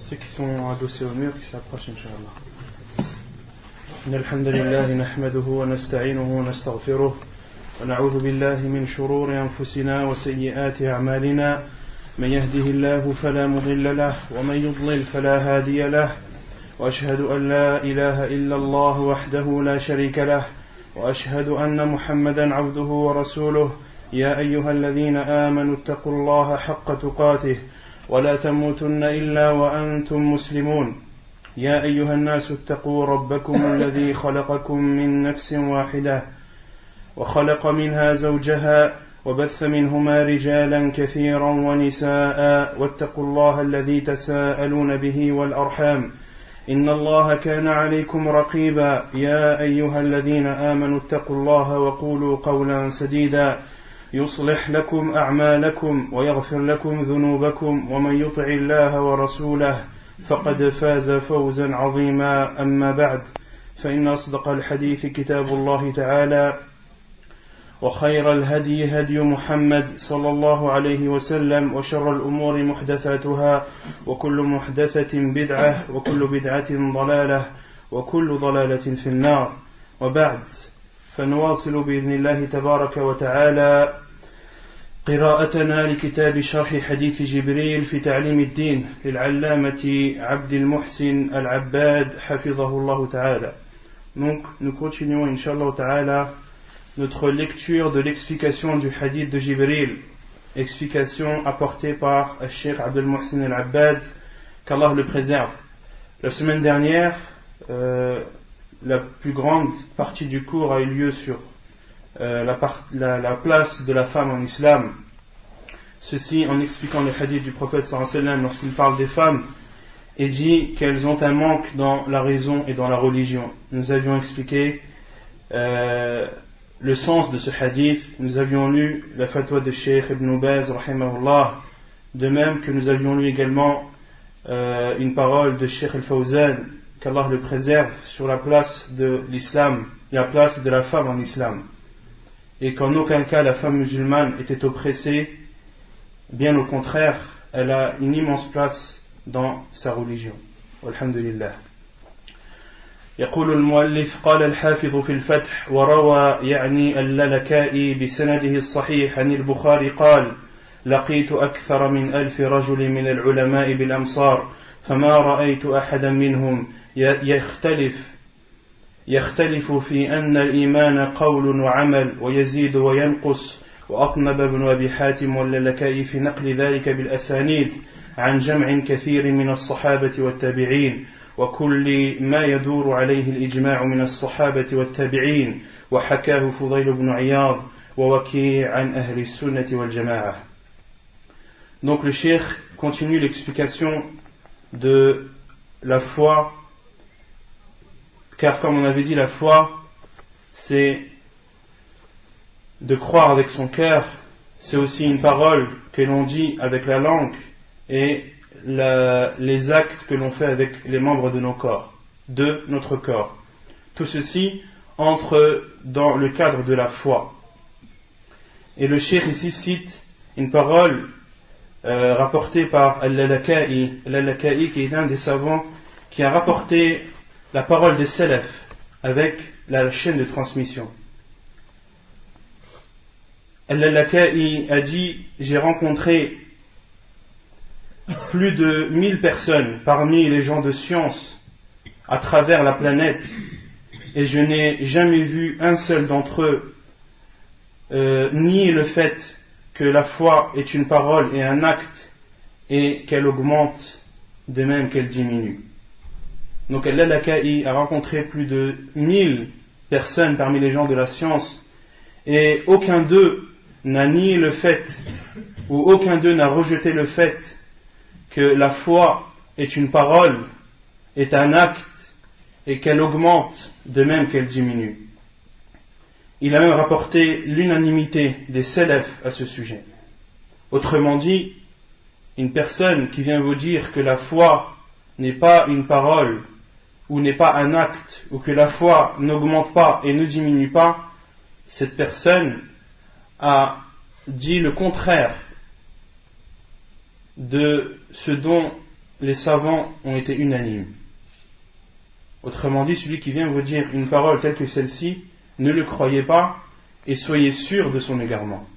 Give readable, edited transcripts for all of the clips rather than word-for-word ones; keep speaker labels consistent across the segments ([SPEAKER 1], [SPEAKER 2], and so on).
[SPEAKER 1] Ceux qui sont adossés au mur, qui s'approchent, Inch'Allah. إن الحمد لله نحمده ونستعينه ونستغفره ونعوذ بالله من شرور أنفسنا وسيئات أعمالنا من يهده الله فلا مضل له ومن يضلل فلا هادي له وأشهد أن لا إله إلا الله وحده لا شريك له وأشهد أن محمدا عبده ورسوله يا أيها الذين آمنوا اتقوا الله حق تقاته ولا تموتن إلا وأنتم مسلمون يا أيها الناس اتقوا ربكم الذي خلقكم من نفس واحدة وخلق منها زوجها وبث منهما رجالا كثيرا ونساء واتقوا الله الذي تساءلون به والأرحام إن الله كان عليكم رقيبا يا أيها الذين آمنوا اتقوا الله وقولوا قولا سديدا يصلح لكم أعمالكم ويغفر لكم ذنوبكم ومن يطع الله ورسوله فقد فاز فوزا عظيما أما بعد فإن أصدق الحديث كتاب الله تعالى وخير الهدي هدي محمد صلى الله عليه وسلم وشر الأمور محدثاتها وكل محدثة بدعة وكل بدعة ضلالة وكل ضلالة في النار وبعد فنواصل بإذن الله تبارك وتعالى قراءتنا لكتاب شرح حديث جبريل في تعليم الدين للعلامة عبد المحسن العباد حفظه الله تعالى. Donc nous continuons Inch'Allah ta'ala notre lecture de l'explication du hadith de Jibril, explication apportée par Cheikh Abdel Mohsin Al-Abbad, qu'Allah le préserve. La semaine dernière, la plus grande partie du cours a eu lieu sur la place de la femme en islam. Ceci en expliquant le hadith du prophète sallallahu alayhi wa sallam lorsqu'il parle des femmes et dit qu'elles ont un manque dans la raison et dans la religion. Nous avions expliqué le sens de ce hadith, nous avions lu la fatwa de Cheikh Ibn Baz rahimahullah, de même que nous avions lu également une parole de Cheikh Al-Fawzan, qu'Allah le préserve, sur la place de l'islam, la place de la femme en islam, et qu'en aucun cas la femme musulmane était oppressée, bien au contraire, elle a une immense place dans sa religion. Walhamdulillah. يقول المؤلف قال الحافظ في الفتح وروى يعني اللالكائي بسنده الصحيح عن البخاري قال لقيت أكثر من 1000 رجل من العلماء بالأمصار فما رأيت أحدا منهم يختلف في أن الإيمان قول وعمل ويزيد وينقص وأطنب ابن أبي حاتم واللالكائي في نقل ذلك بالأسانيد عن جمع كثير من الصحابة والتابعين وكل ما يدور عليه الإجماع من الصحابة والتابعين وحكاه فضيل بن عياض ووكيع عن أهل السنة والجماعة. Donc le cheikh continue l'explication de la foi, car comme on avait dit, la foi c'est de croire avec son cœur, c'est aussi une parole que l'on dit avec la langue et les actes que l'on fait avec les membres de nos corps, de notre corps. Tout ceci entre dans le cadre de la foi. Et le cheikh ici cite une parole rapportée par Al-Lalaka'i, qui est un des savants qui a rapporté la parole des salaf avec la chaîne de transmission. Al-Lalaka'i a dit: j'ai rencontré plus de 1000 personnes parmi les gens de science à travers la planète et je n'ai jamais vu un seul d'entre eux nier le fait que la foi est une parole et un acte et qu'elle augmente de même qu'elle diminue. Donc Al-Lalaka'i a rencontré plus de 1000 personnes parmi les gens de la science et aucun d'eux n'a nié le fait ou aucun d'eux n'a rejeté le fait que la foi est une parole, est un acte et qu'elle augmente de même qu'elle diminue. Il a même rapporté l'unanimité des salaf à ce sujet. Autrement dit, une personne qui vient vous dire que la foi n'est pas une parole ou n'est pas un acte ou que la foi n'augmente pas et ne diminue pas, cette personne a dit le contraire de ce dont les savants ont été unanimes. Autrement dit, celui qui vient vous dire une parole telle que celle-ci, ne le croyez pas et soyez sûr de son égarement.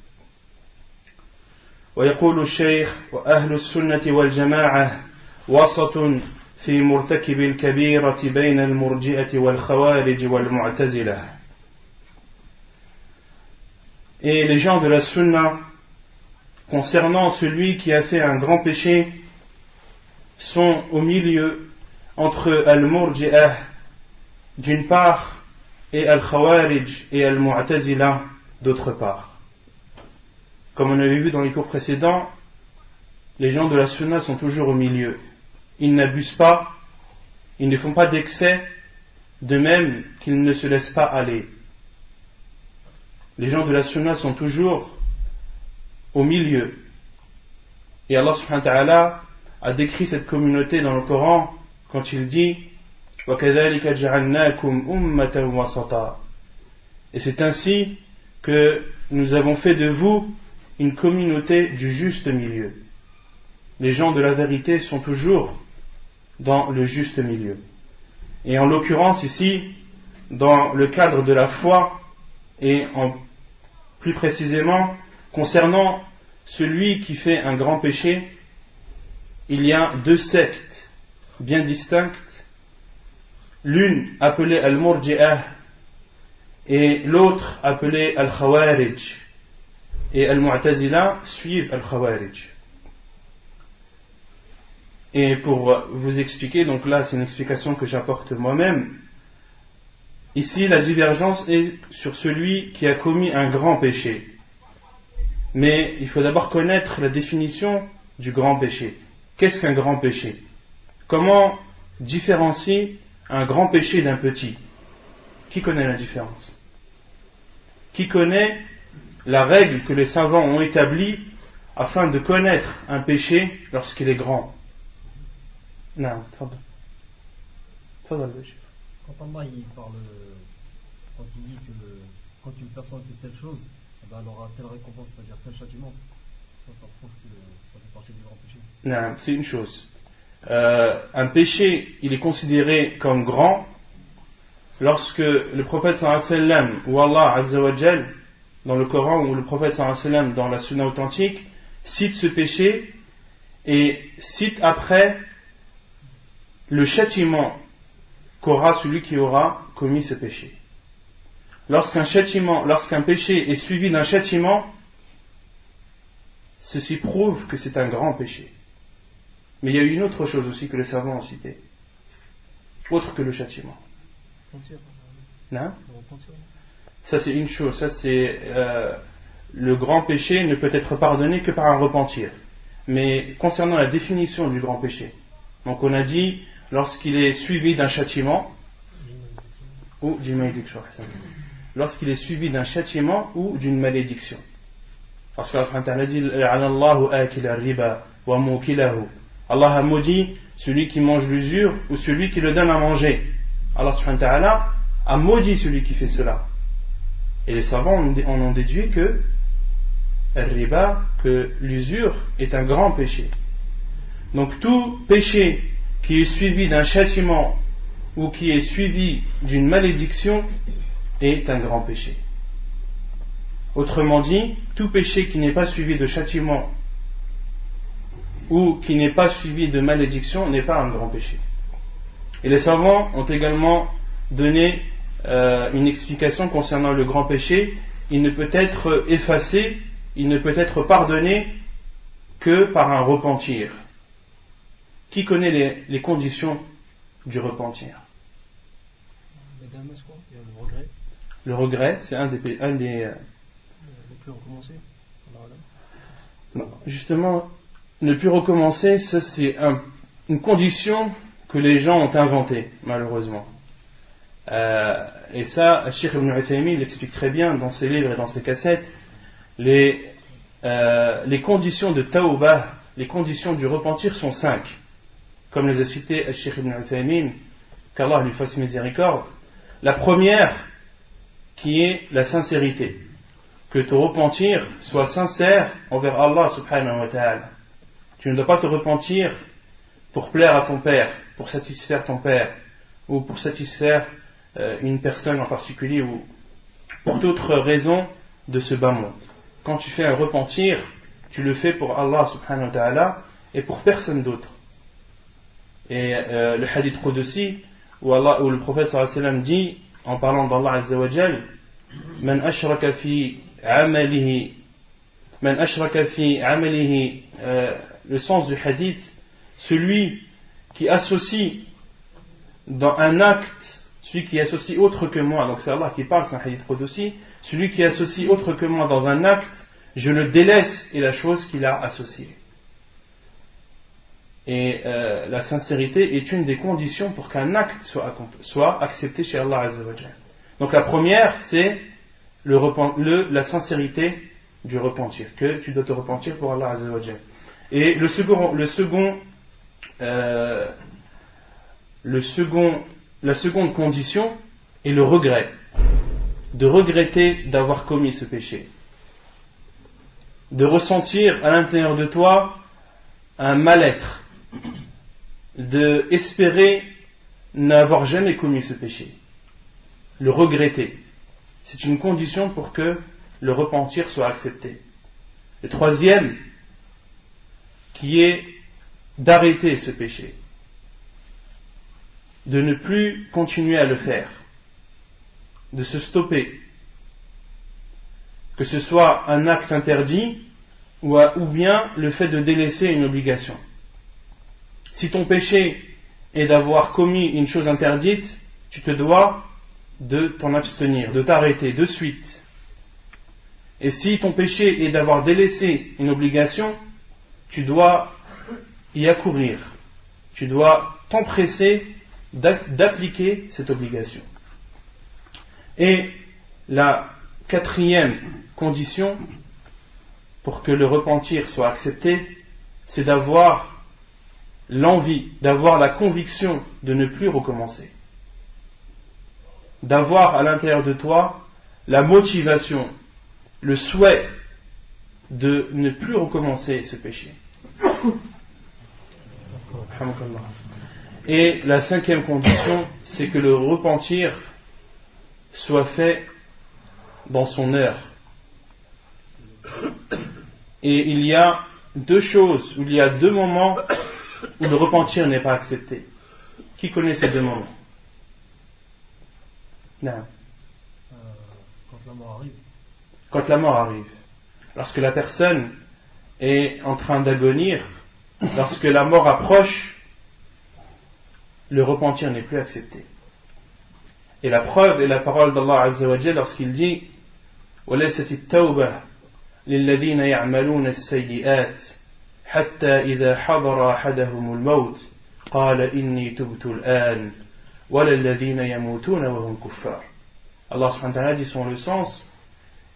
[SPEAKER 1] ويقول الشيخ وأهل السنة والجماعة وسط في مرتكب الكبيرة بين المرجئة والخوارج والمعتزلة. Et les gens de la sunna, concernant celui qui a fait un grand péché, sont au milieu entre al-murji'ah d'une part et al-khawarij et al-mu'tazila d'autre part. Comme on avait vu dans les cours précédents, les gens de la sunna sont toujours au milieu. Ils n'abusent pas, ils ne font pas d'excès, de même qu'ils ne se laissent pas aller. Les gens de la sunna sont toujours au milieu. Et Allah subhanahu wa ta'ala a décrit cette communauté dans le Coran quand il dit وَكَذَلِكَ جَعَلْنَاكُمْ أُمَّةً وَسَطًا. Et c'est ainsi que nous avons fait de vous une communauté du juste milieu. Les gens de la vérité sont toujours dans le juste milieu. Et en l'occurrence ici, dans le cadre de la foi, et plus précisément concernant celui qui fait un grand péché, il y a deux sectes bien distinctes, l'une appelée al-murji'ah et l'autre appelée al-khawarij. Et al-mu'tazila suivent al-khawarij. Et pour vous expliquer, donc là c'est une explication que j'apporte moi-même, ici la divergence est sur celui qui a commis un grand péché. Mais il faut d'abord connaître la définition du grand péché. Qu'est-ce qu'un grand péché? Comment différencier un grand péché d'un petit? Qui connaît la différence? Qui connaît la règle que les savants ont établie afin de connaître un péché lorsqu'il est grand? Non,
[SPEAKER 2] quand Allah il parle, quand il dit que quand une personne fait telle chose, elle aura telle récompense, c'est-à-dire tel châtiment, ça prouve que ça fait partie du grand péché.
[SPEAKER 1] Non, c'est une chose. Un péché, il est considéré comme grand lorsque le prophète sallallahu alayhi wa sallam ou Allah azza wa jal dans le Coran ou le prophète sallallahu alayhi wa sallam dans la sunna authentique cite ce péché et cite après le châtiment qu'aura celui qui aura commis ce péché. Lorsqu'un péché est suivi d'un châtiment, ceci prouve que c'est un grand péché. Mais il y a une autre chose aussi que les savants ont cité, autre que le châtiment. Non ? Ça c'est une chose, ça c'est le grand péché ne peut être pardonné que par un repentir. Mais concernant la définition du grand péché, donc on a dit lorsqu'il est suivi d'un châtiment ou d'une malédiction. Lorsqu'il est suivi d'un châtiment ou d'une malédiction. Parce qu'Allah a dit Allah a maudit celui qui mange l'usure ou celui qui le donne à manger. Allah subhanahu wa ta'ala a maudit celui qui fait cela. Et les savants en ont déduit que l'usure est un grand péché. Donc tout péché qui est suivi d'un châtiment ou qui est suivi d'une malédiction est un grand péché. Autrement dit, tout péché qui n'est pas suivi de châtiment ou qui n'est pas suivi de malédiction n'est pas un grand péché. Et les savants ont également donné une explication concernant le grand péché. Il ne peut être effacé, il ne peut être pardonné que par un repentir. Qui connaît les conditions du repentir?
[SPEAKER 2] Le regret.
[SPEAKER 1] Le regret, c'est un des
[SPEAKER 2] Ne plus recommencer.
[SPEAKER 1] Non, justement, ne plus recommencer, ça c'est une condition que les gens ont inventée, malheureusement. Et ça, Cheikh Ibn Uthaymin l'explique très bien dans ses livres et dans ses cassettes. Les conditions de Tawbah, les conditions du repentir sont 5. Comme les a cités Cheikh Ibn Uthaymin, qu'Allah lui fasse miséricorde. La première, qui est la sincérité. Que ton repentir soit sincère envers Allah subhanahu wa ta'ala. Tu ne dois pas te repentir pour plaire à ton père, pour satisfaire ton père, ou pour satisfaire une personne en particulier, ou pour d'autres raisons de ce bas monde. Quand tu fais un repentir, tu le fais pour Allah subhanahu wa ta'ala et pour personne d'autre. Et le hadith Qudsi où le prophète sallallahu alayhi wa sallam dit, en parlant d'Allah azza wa jal, man ashraka fi amalihi, le sens du hadith, celui qui associe dans un acte, celui qui associe autre que moi, donc c'est Allah qui parle, c'est un hadith Qudsi, celui qui associe autre que moi dans un acte, je le délaisse et la chose qu'il a associée. Et la sincérité est une des conditions pour qu'un acte soit accepté chez Allah Azza wa Jalla. Donc la première, c'est la sincérité du repentir, que tu dois te repentir pour Allah Azza wa Jalla. Et la seconde condition est le regret, de regretter d'avoir commis ce péché, de ressentir à l'intérieur de toi un mal-être, de espérer n'avoir jamais commis ce péché, le regretter. C'est une condition pour que le repentir soit accepté. Le troisième, qui est d'arrêter ce péché, de ne plus continuer à le faire, de se stopper, que ce soit un acte interdit ou bien le fait de délaisser une obligation. Si ton péché est d'avoir commis une chose interdite, tu te dois de t'en abstenir, de t'arrêter de suite. Et si ton péché est d'avoir délaissé une obligation, tu dois y accourir, tu dois t'empresser d'appliquer cette obligation. Et la quatrième condition pour que le repentir soit accepté, c'est d'avoir l'envie, d'avoir la conviction de ne plus recommencer, d'avoir à l'intérieur de toi la motivation, le souhait de ne plus recommencer ce péché. Et la cinquième condition, c'est que le repentir soit fait dans son heure. Et il y a deux choses, il y a deux moments où le repentir n'est pas accepté. Qui connaît ces deux moments? Non.
[SPEAKER 2] Quand la mort arrive.
[SPEAKER 1] Quand la mort arrive. Lorsque la personne est en train d'agonir, lorsque la mort approche, le repentir n'est plus accepté. Et la preuve est la parole d'Allah Azza wa Jalla lorsqu'il dit وَلَيْسَتِ التَّوْبَةِ لِلَّذِينَ يَعْمَلُونَ السَّيِّئَاتِ حَتَّى إِذَا حَضَرَ أَحَدَهُمُ الْمَوْتِ قَالَ إِنِّي تُبْتُ الْآنَ وَلَا الَّذِينَ يَمُوتُونَ وَهُمْ كُفَّارٌ. Allah subhanahu wa ta'ala dit son le sens,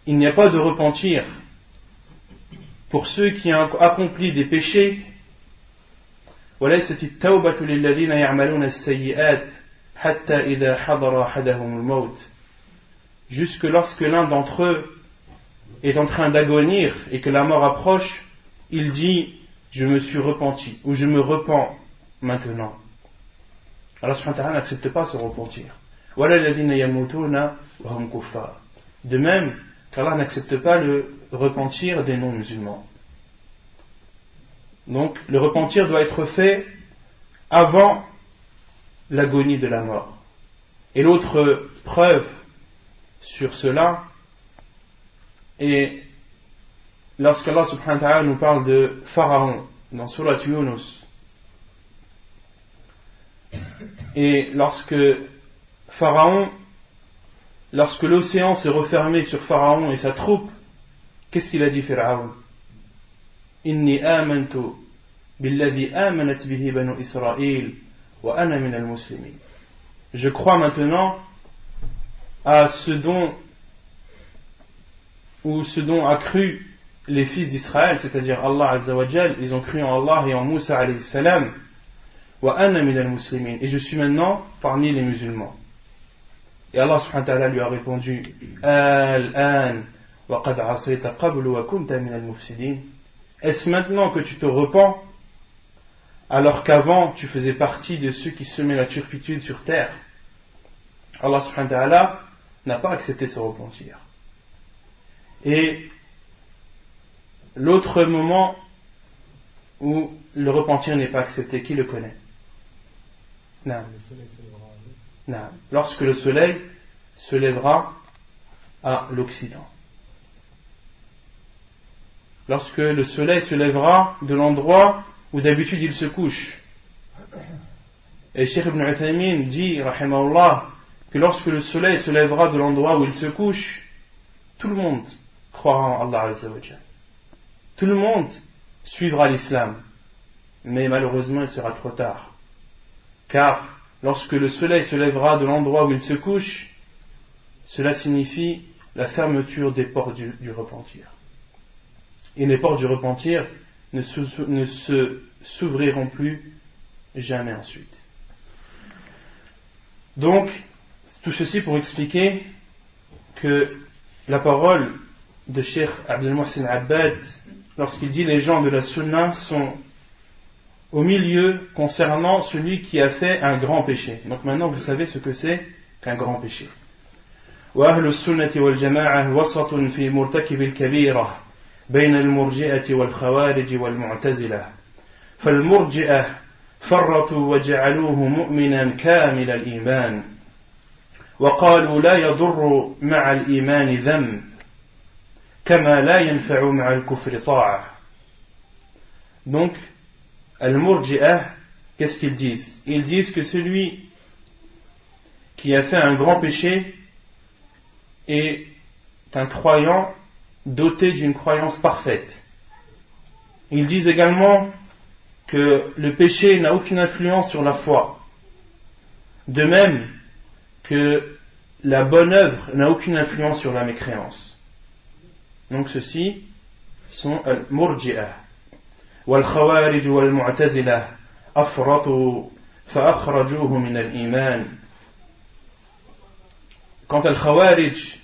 [SPEAKER 1] il n'y a pas de repentir pour ceux qui ont accompli des péchés. وَلَيْسَتِ التَّوْبَةُ لِلَّذِينَ يَعْمَلُونَ السَّيِّئَاتِ حَتَّى إِذَا حَضَرَ أَحَدَهُمُ الْمَوْتِ, jusque lorsque l'un d'entre eux est en train d'agonir et que la mort approche, il dit je me suis repenti ou je me repens maintenant. Allah subhanahu wa ta'ala n'accepte pas ce repentir. وَلَا الَّذِينَ يَمُوتُونَ وَهُمْ كُفَّارٌ. De même qu'Allah n'accepte pas le repentir des non-musulmans. Donc le repentir doit être fait avant l'agonie de la mort. Et l'autre preuve sur cela est lorsqu'Allah subhanahu wa ta'ala nous parle de Pharaon dans Surat Yunus. Et lorsque l'océan s'est refermé sur Pharaon et sa troupe, qu'est-ce qu'il a dit Pharaon? Inni amantu billadhi amanat bihi banu Israël wa ana min al-muslimin. Je crois maintenant à ce dont a cru les fils d'Israël, c'est-à-dire Allah Azza wa Jal. Ils ont cru en Allah et en Moussa alayhi salam. Wa ana min al-muslimin. Et je suis maintenant parmi les musulmans. Et Allah subhanahu wa ta'ala lui a répondu Al-an wa qad asayta qablu wa kunta min al-mufsidin. Est-ce maintenant que tu te repens alors qu'avant tu faisais partie de ceux qui semaient la turpitude sur terre, Allah subhanahu wa ta'ala n'a pas accepté ce repentir. Et l'autre moment où le repentir n'est pas accepté, qui le connaît? Non. Non. Lorsque le soleil se lèvera à l'Occident. Lorsque le soleil se lèvera de l'endroit où d'habitude il se couche. Et Cheikh Ibn Uthaymin dit, rahimahullah, que lorsque le soleil se lèvera de l'endroit où il se couche, tout le monde croira en Allah Azza wa Jal. Tout le monde suivra l'islam. Mais malheureusement, il sera trop tard. Car lorsque le soleil se lèvera de l'endroit où il se couche, cela signifie la fermeture des portes du repentir. Et les portes du repentir ne s'ouvriront plus jamais ensuite. Donc, tout ceci pour expliquer que la parole de Cheikh Abdel Mohsen Abbad, lorsqu'il dit les gens de la Sunna sont au milieu concernant celui qui a fait un grand péché. Donc maintenant vous savez ce que c'est qu'un grand péché. وأهل السنة والجماعة وسط في مرتكب الكبيرة بين المرجئة والخوارج والمعتزلة فالمرجئة فرطوا وجعلوه مؤمنا كامل الإيمان وقالوا لا يضر مع الإيمان ذنب كما لا ينفع مع الكفر طاعة. Donc Al-Murji'ah, qu'est-ce qu'ils disent? Ils disent que celui qui a fait un grand péché est un croyant doté d'une croyance parfaite. Ils disent également que le péché n'a aucune influence sur la foi. De même que la bonne œuvre n'a aucune influence sur la mécréance. Donc ceux-ci sont Al-Murji'ah. والخوارج والمعتزلة أفرطوا فأخرجوه من الإيمان. Quant à Al-Khawarij,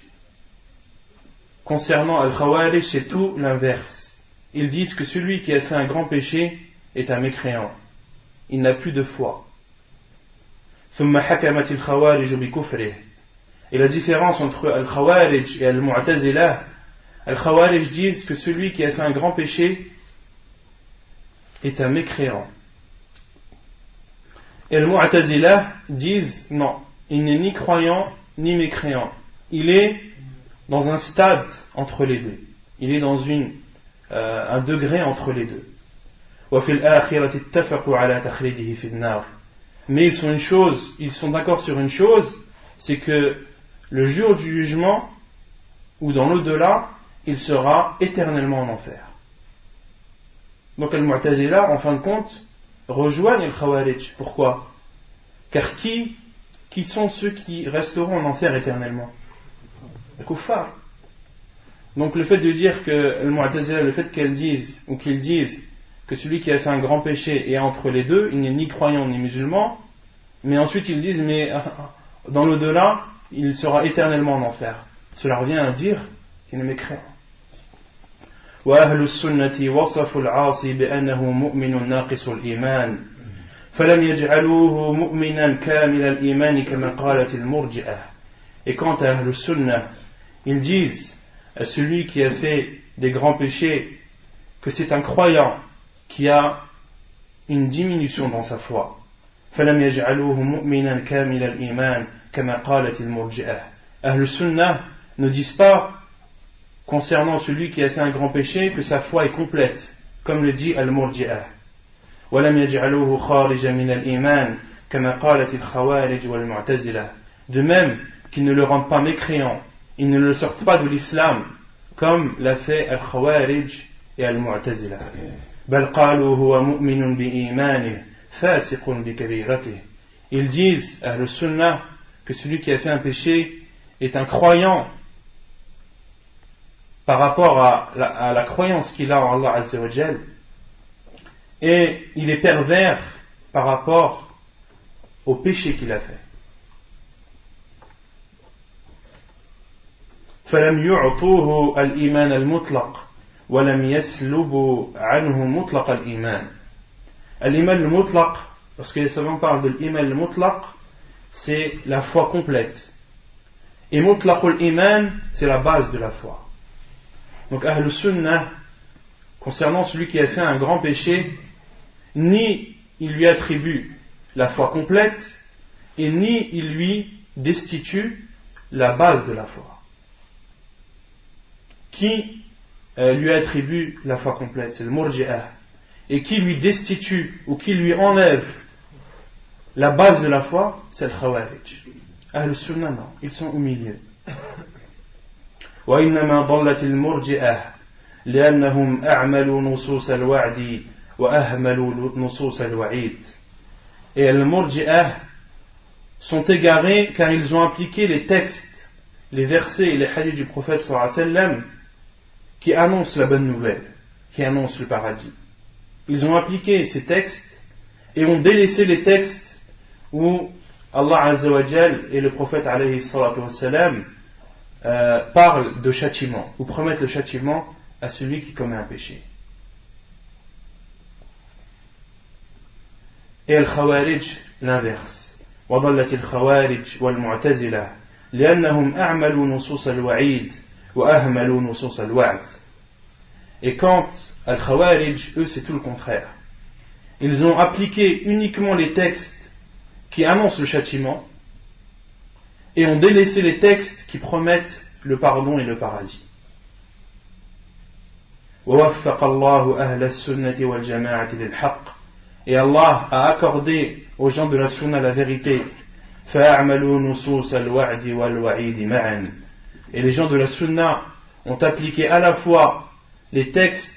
[SPEAKER 1] concernant Al-Khawarij, c'est tout l'inverse. Ils disent que celui qui a fait un grand péché est un mécréant. Il n'a plus de foi. ثم حكمت الخوارج بكفره. Et la différence entre Al-Khawarij et Al-Mu'tazila, Al-Khawarij disent que celui qui a fait un grand péché est un mécréant. Et le Mu'tazila disent non, il n'est ni croyant ni mécréant. Il est dans un stade entre les deux. Il est dans un degré entre les deux. Mais ils sont d'accord sur une chose, c'est que le jour du jugement, ou dans l'au-delà, il sera éternellement en enfer. Donc Al-Mu'tazila, en fin de compte, rejoignent le Khawarij. Pourquoi? Car qui sont ceux qui resteront en enfer éternellement? Les kuffar. Donc le fait de dire que Al-Mu'tazila, le fait qu'ils disent que celui qui a fait un grand péché est entre les deux, il n'est ni croyant ni musulman, mais ensuite ils disent mais dans l'au-delà, il sera éternellement en enfer. Cela revient à dire qu'il est mécréant. وأهل السنة وصفوا العاصي بأنه مؤمن ناقص الإيمان فلم يجعلوه مؤمنا كامل الإيمان كما قالت المرجئة. Et quant à Ahl al-Sunnah, ils disent à celui qui a fait des grands péchés que c'est un croyant qui a une diminution dans sa foi. فلم يجعلوه مؤمنا كامل الإيمان كما قالت المرجئة. Ahl al-Sunnah ne disent pas concernant celui qui a fait un grand péché que sa foi est complète, comme le dit Al-Murji'ah. وَلَمْ يَجْعَلُوهُ خَارِجًا مِنَ الْإِيمَانِ كَمَا قَالَتِ الْخَوَارِجُ وَالْمُعْتَزِلَةِ. De même qu'ils ne le rendent pas mécréant, ils ne le sortent pas de l'islam, comme l'a fait Al-Khawarij et Al-Mu'tazila. بَلْ قَالُوا هُوَ مُؤْمِنٌ بِإِيمَانِهِ فَاسِقٌ بِكَبِيرَتِهِ. Ils disent, Ahl al-Sunnah, que celui qui a fait un péché est un croyant par rapport à la croyance qu'il a en Allah Azza wa Jal, et il est pervers par rapport au péché qu'il a fait. فلم يعطوه الإيمان المطلق ولم يسلبوا عنه مطلق الإيمان. Al-iman al-mutlaq, parce que les savants parlent de l'iman al-mutlaq, c'est la foi complète. Et mutlaqul iman, c'est la base de la foi. Donc Ahlus Sunnah, concernant celui qui a fait un grand péché, ni il lui attribue la foi complète, et ni il lui destitue la base de la foi. Qui lui attribue la foi complète? C'est le Murji'ah. Et qui lui destitue ou qui lui enlève la base de la foi? C'est le Khawarij. Ahl Sunnah, non, ils sont au milieu. وإنما ضلت المرجئة لأنهم أعملوا نصوص الوعد وأهملوا نصوص الوعيد. Et les Murji'ah sont égarés car ils ont appliqué les textes, les versets et les hadiths du prophète sallallahu alayhi wa sallam qui annoncent la bonne nouvelle, qui annoncent le paradis. Ils ont appliqué ces textes et ont délaissé les textes où Allah Azza wa Jal et le prophète alayhi salatu wa salam parlent de châtiment ou promettent le châtiment à celui qui commet un péché. Et al-Khawarij, l'inverse. وضلت الخوارج والمعتزلة لأنهم أعملوا نصوص الوعيد وأهملوا نصوص الوعد. Et quant al-Khawarij, eux c'est tout le contraire. Ils ont appliqué uniquement les textes qui annoncent le châtiment et ont délaissé les textes qui promettent le pardon et le paradis. ووفق الله أهل السنة والجماعة للحق. Et Allah a accordé aux gens de la sunna la vérité. فأعملوا نصوص الوعد والوعيد معا. Et les gens de la sunna ont appliqué à la fois les textes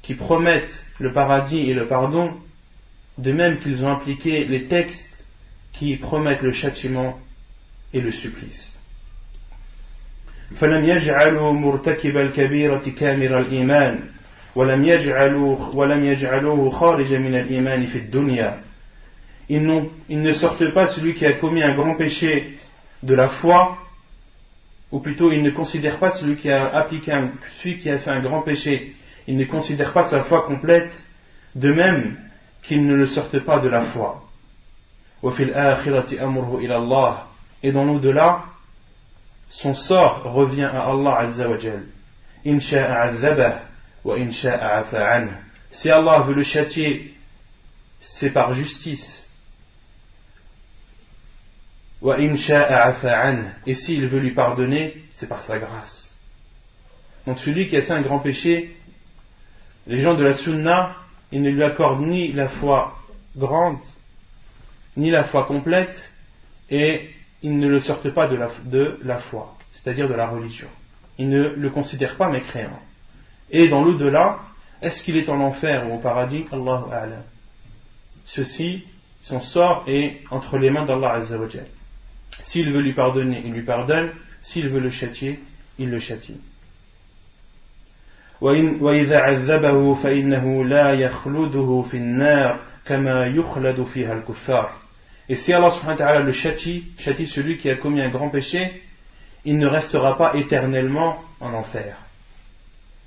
[SPEAKER 1] qui promettent le paradis et le pardon, de même qu'ils ont appliqué les textes qui promettent le châtiment et le supplice. فلم يجعلوا مرتكب الكبيرة كامل الإيمان ولم يجعلوه خارج من الإيمان في الدنيا. Ils ne sortent pas celui qui a commis un grand péché de la foi, ou plutôt ils ne considèrent pas celui qui a fait un grand péché, ils ne considèrent pas sa foi complète, de même qu'ils ne le sortent pas de la foi. وفي الآخرة أمره إلى الله. Et dans l'au-delà, son sort revient à Allah Azza wa Jal. إن شاء عذبه وإن شاء عفى عنه. Si Allah veut le châtier, c'est par justice. وإن شاء عفى عنه. Et s'il veut lui pardonner, c'est par sa grâce. Donc celui qui a fait un grand péché, les gens de la sunna, ils ne lui accordent ni la foi grande, ni la foi complète, et ils ne le sortent pas de la foi, c'est-à-dire de la religion. Ils ne le considèrent pas mécréant. Et dans l'au-delà, est-ce qu'il est en enfer ou au paradis? Allahu A'lam. Ceci, son sort est entre les mains d'Allah Azza wa Jal. S'il veut lui pardonner, il lui pardonne. S'il veut le châtier, il le châtie. وإذا عذبه فإنه لا يخلده في النار كما يخلد فيها الكفار. Et si Allah subhanahu wa ta'ala le châtie celui qui a commis un grand péché, il ne restera pas éternellement en enfer,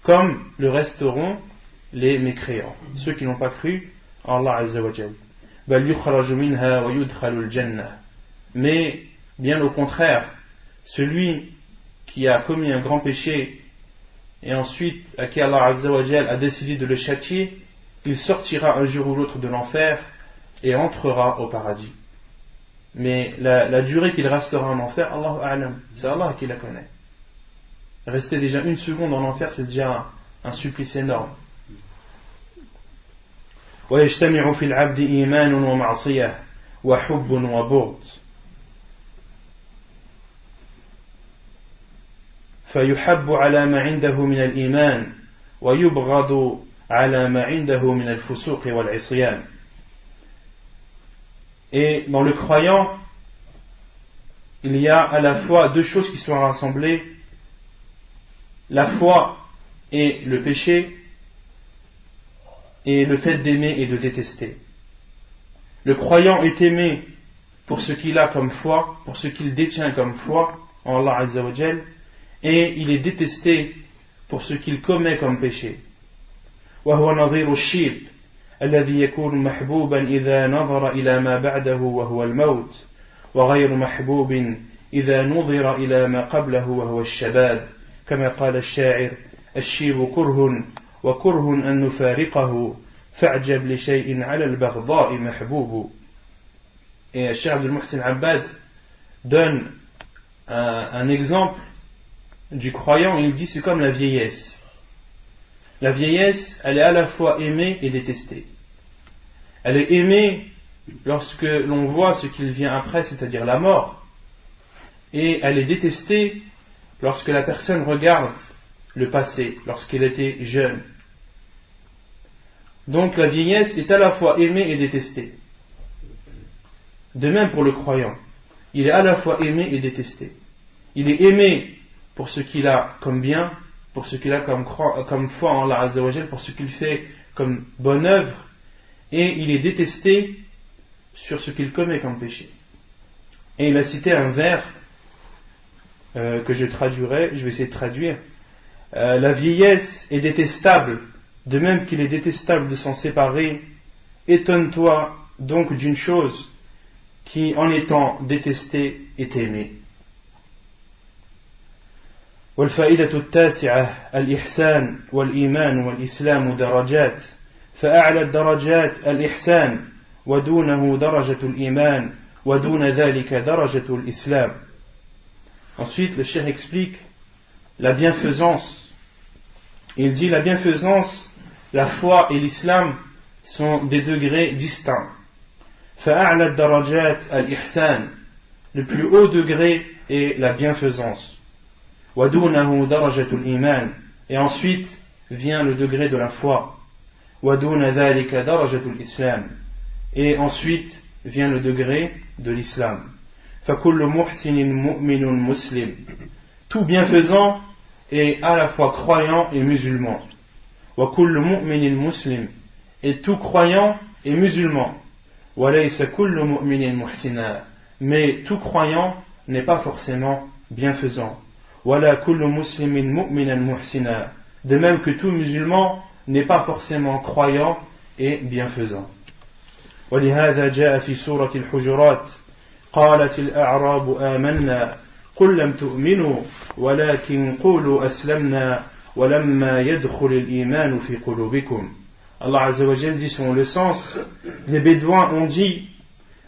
[SPEAKER 1] comme le resteront les mécréants, ceux qui n'ont pas cru en Allah Azza wa Jal. بل يخرج منها ويدخل الجنة. Mais bien au contraire, celui qui a commis un grand péché et ensuite à qui Allah Azza wa Jal a décidé de le châtier, il sortira un jour ou l'autre de l'enfer et entrera au paradis. Mais la durée qu'il restera en enfer, Allahu A'lam, c'est Allah qui la connaît. Rester déjà une seconde en enfer, c'est déjà un supplice énorme. ويجتمع في العبد إيمان ومعصية وحب وبغض فيحب على ما عنده من الإيمان ويبغض على ما عنده من الفسوق والعصيان. Et dans le croyant, il y a à la fois deux choses qui sont rassemblées, la foi et le péché, et le fait d'aimer et de détester. Le croyant est aimé pour ce qu'il a comme foi, pour ce qu'il détient comme foi en Allah Azza wa Jal, et il est détesté pour ce qu'il commet comme péché. وهو نظير الشرك الذي يكون محبوبا إذا نظر إلى ما بعده وهو الموت وغير محبوب إذا نظر إلى ما قبله وهو الشباب كما قال الشاعر الشيب كره وكره أن نفارقه فاعجب لشيء على البغضاء محبوب. Et Cheikh Abdul Muhsin Abbad donne un exemple du croyant, il dit c'est comme la vieillesse. La vieillesse, elle est à la fois aimée et détestée. Elle est aimée lorsque l'on voit ce qu'il vient après, c'est-à-dire la mort. Et elle est détestée lorsque la personne regarde le passé, lorsqu'elle était jeune. Donc la vieillesse est à la fois aimée et détestée. De même pour le croyant, il est à la fois aimé et détesté. Il est aimé pour ce qu'il a comme bien, pour ce qu'il a comme foi en Allah Azza wa Jal, pour ce qu'il fait comme bonne œuvre, et il est détesté sur ce qu'il commet comme péché. Et il a cité un vers que je traduirai, je vais essayer de traduire. La vieillesse est détestable, de même qu'il est détestable de s'en séparer. Étonne-toi donc d'une chose qui, en étant détestée, est aimée. والفائدة التاسعة الإحسان والإيمان والإسلام درجات فأعلى الدرجات الإحسان ودونه درجة الإيمان ودون ذلك درجة الإسلام. Ensuite le cheikh explique la bienfaisance. Il dit la bienfaisance, la foi et l'islam sont des degrés distincts. فأعلى الدرجات الإحسان, le plus haut degré est la bienfaisance. وَدُونَهُ دَرَجَةُ الْإِيمَانِ, et ensuite vient le degré de la foi. وَدُونَ ذَلِكَ دَرَجَةُ الْإِسْلَامِ, et ensuite vient le degré de l'islam. فَكُلُّ مُحْسِنٍ مُؤْمِنٌ مُسْلِمٌ, tout bienfaisant est à la fois croyant et musulman. وَكُلُّ مُؤْمِنٍ مُسْلِمٌ, et tout croyant est musulman. وَلَيْسَ كُلُّ مُؤْمِنٍ مُحْسِنًا, mais tout croyant n'est pas forcément bienfaisant. وَلَا كُلُّ مُسْلِمٍ مُؤْمِنًا مُحْسِنًا, de même que tout musulman n'est pas forcément croyant et bienfaisant. وَلِهَذَا جَاءَ فِي سُورَةِ الْحُجُرَاتِ قَالَتِ الْأَعْرَابُ آمَنَّا قُلْ لَمْ تُؤْمِنُوا وَلَكِنْ قُولُوا أَسْلَمْنَا وَلَمَّا يَدْخُلِ الْإِيمَانُ فِي قُلُوبِكُمْ. Allah Azza wa Jal dit selon le sens, les Bédouins ont dit,